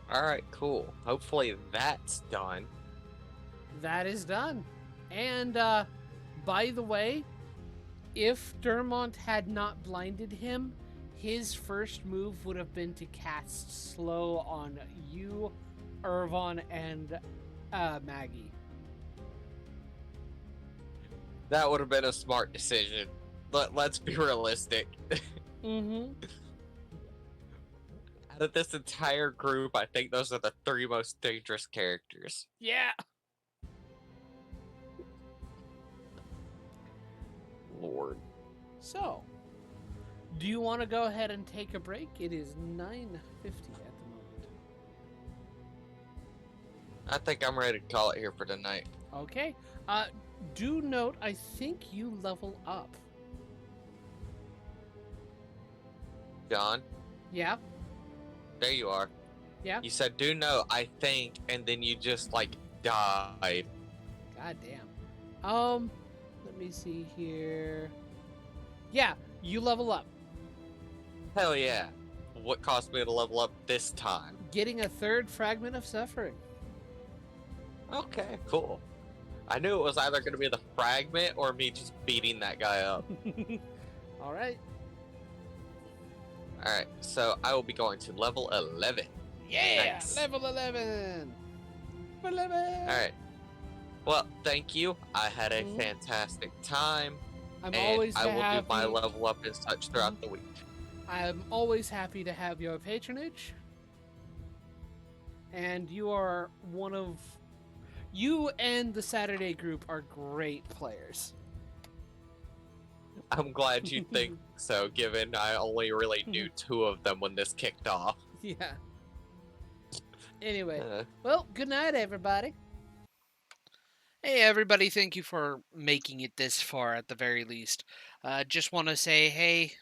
Alright, cool. Hopefully that's done. That is done. And, by the way, if Dermot had not blinded him, his first move would have been to cast Slow on you, Irvon, and Maggie. That would have been a smart decision. Let's be realistic. Mm-hmm. Out of this entire group, I think those are the 3 most dangerous characters. Yeah. Lord. So, do you want to go ahead and take a break? It is 9:50 at the moment. I think I'm ready to call it here for tonight. Okay. Do note, I think you level up. John? Yeah? There you are. Yeah? You said, do know, I think, and then you just, like, died. God damn. Let me see here. Yeah, you level up. Hell yeah. What caused me to level up this time? Getting a 3rd fragment of suffering. Okay, cool. I knew it was either going to be the fragment or me just beating that guy up. Alright. Alright, so I will be going to level 11. Yeah! Nice. Level 11! 11! Alright. Well, thank you. I had a fantastic time. I will do my level up and such throughout the week. I'm always happy to have your patronage. And you are one of... You and the Saturday group are great players. I'm glad you think so, given I only really knew 2 of them when this kicked off. Yeah. Anyway, well, good night, everybody. Hey, everybody, thank you for making it this far at the very least. Just want to say, hey,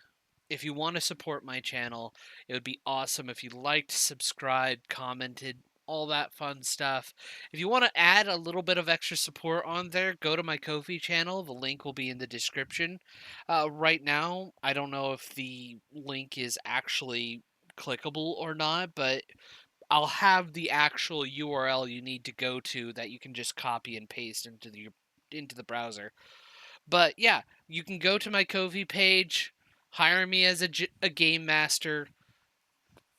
if you want to support my channel, it would be awesome if you liked, subscribed, commented, all that fun stuff. If you want to add a little bit of extra support on there, go to my Ko-fi channel. The link will be in the description. Right now, I don't know if the link is actually clickable or not, but I'll have the actual URL you need to go to that you can just copy and paste into the browser. But yeah, you can go to my Ko-fi page, hire me as a game master,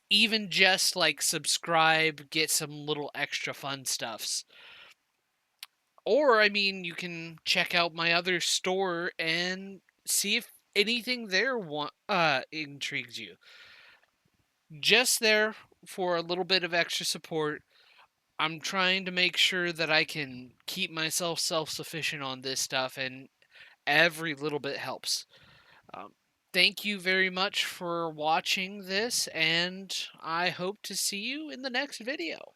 even just like subscribe, get some little extra fun stuffs. Or, I mean, you can check out my other store and see if anything there intrigues you. Just there for a little bit of extra support. I'm trying to make sure that I can keep myself self-sufficient on this stuff, and every little bit helps. Thank you very much for watching this, and I hope to see you in the next video.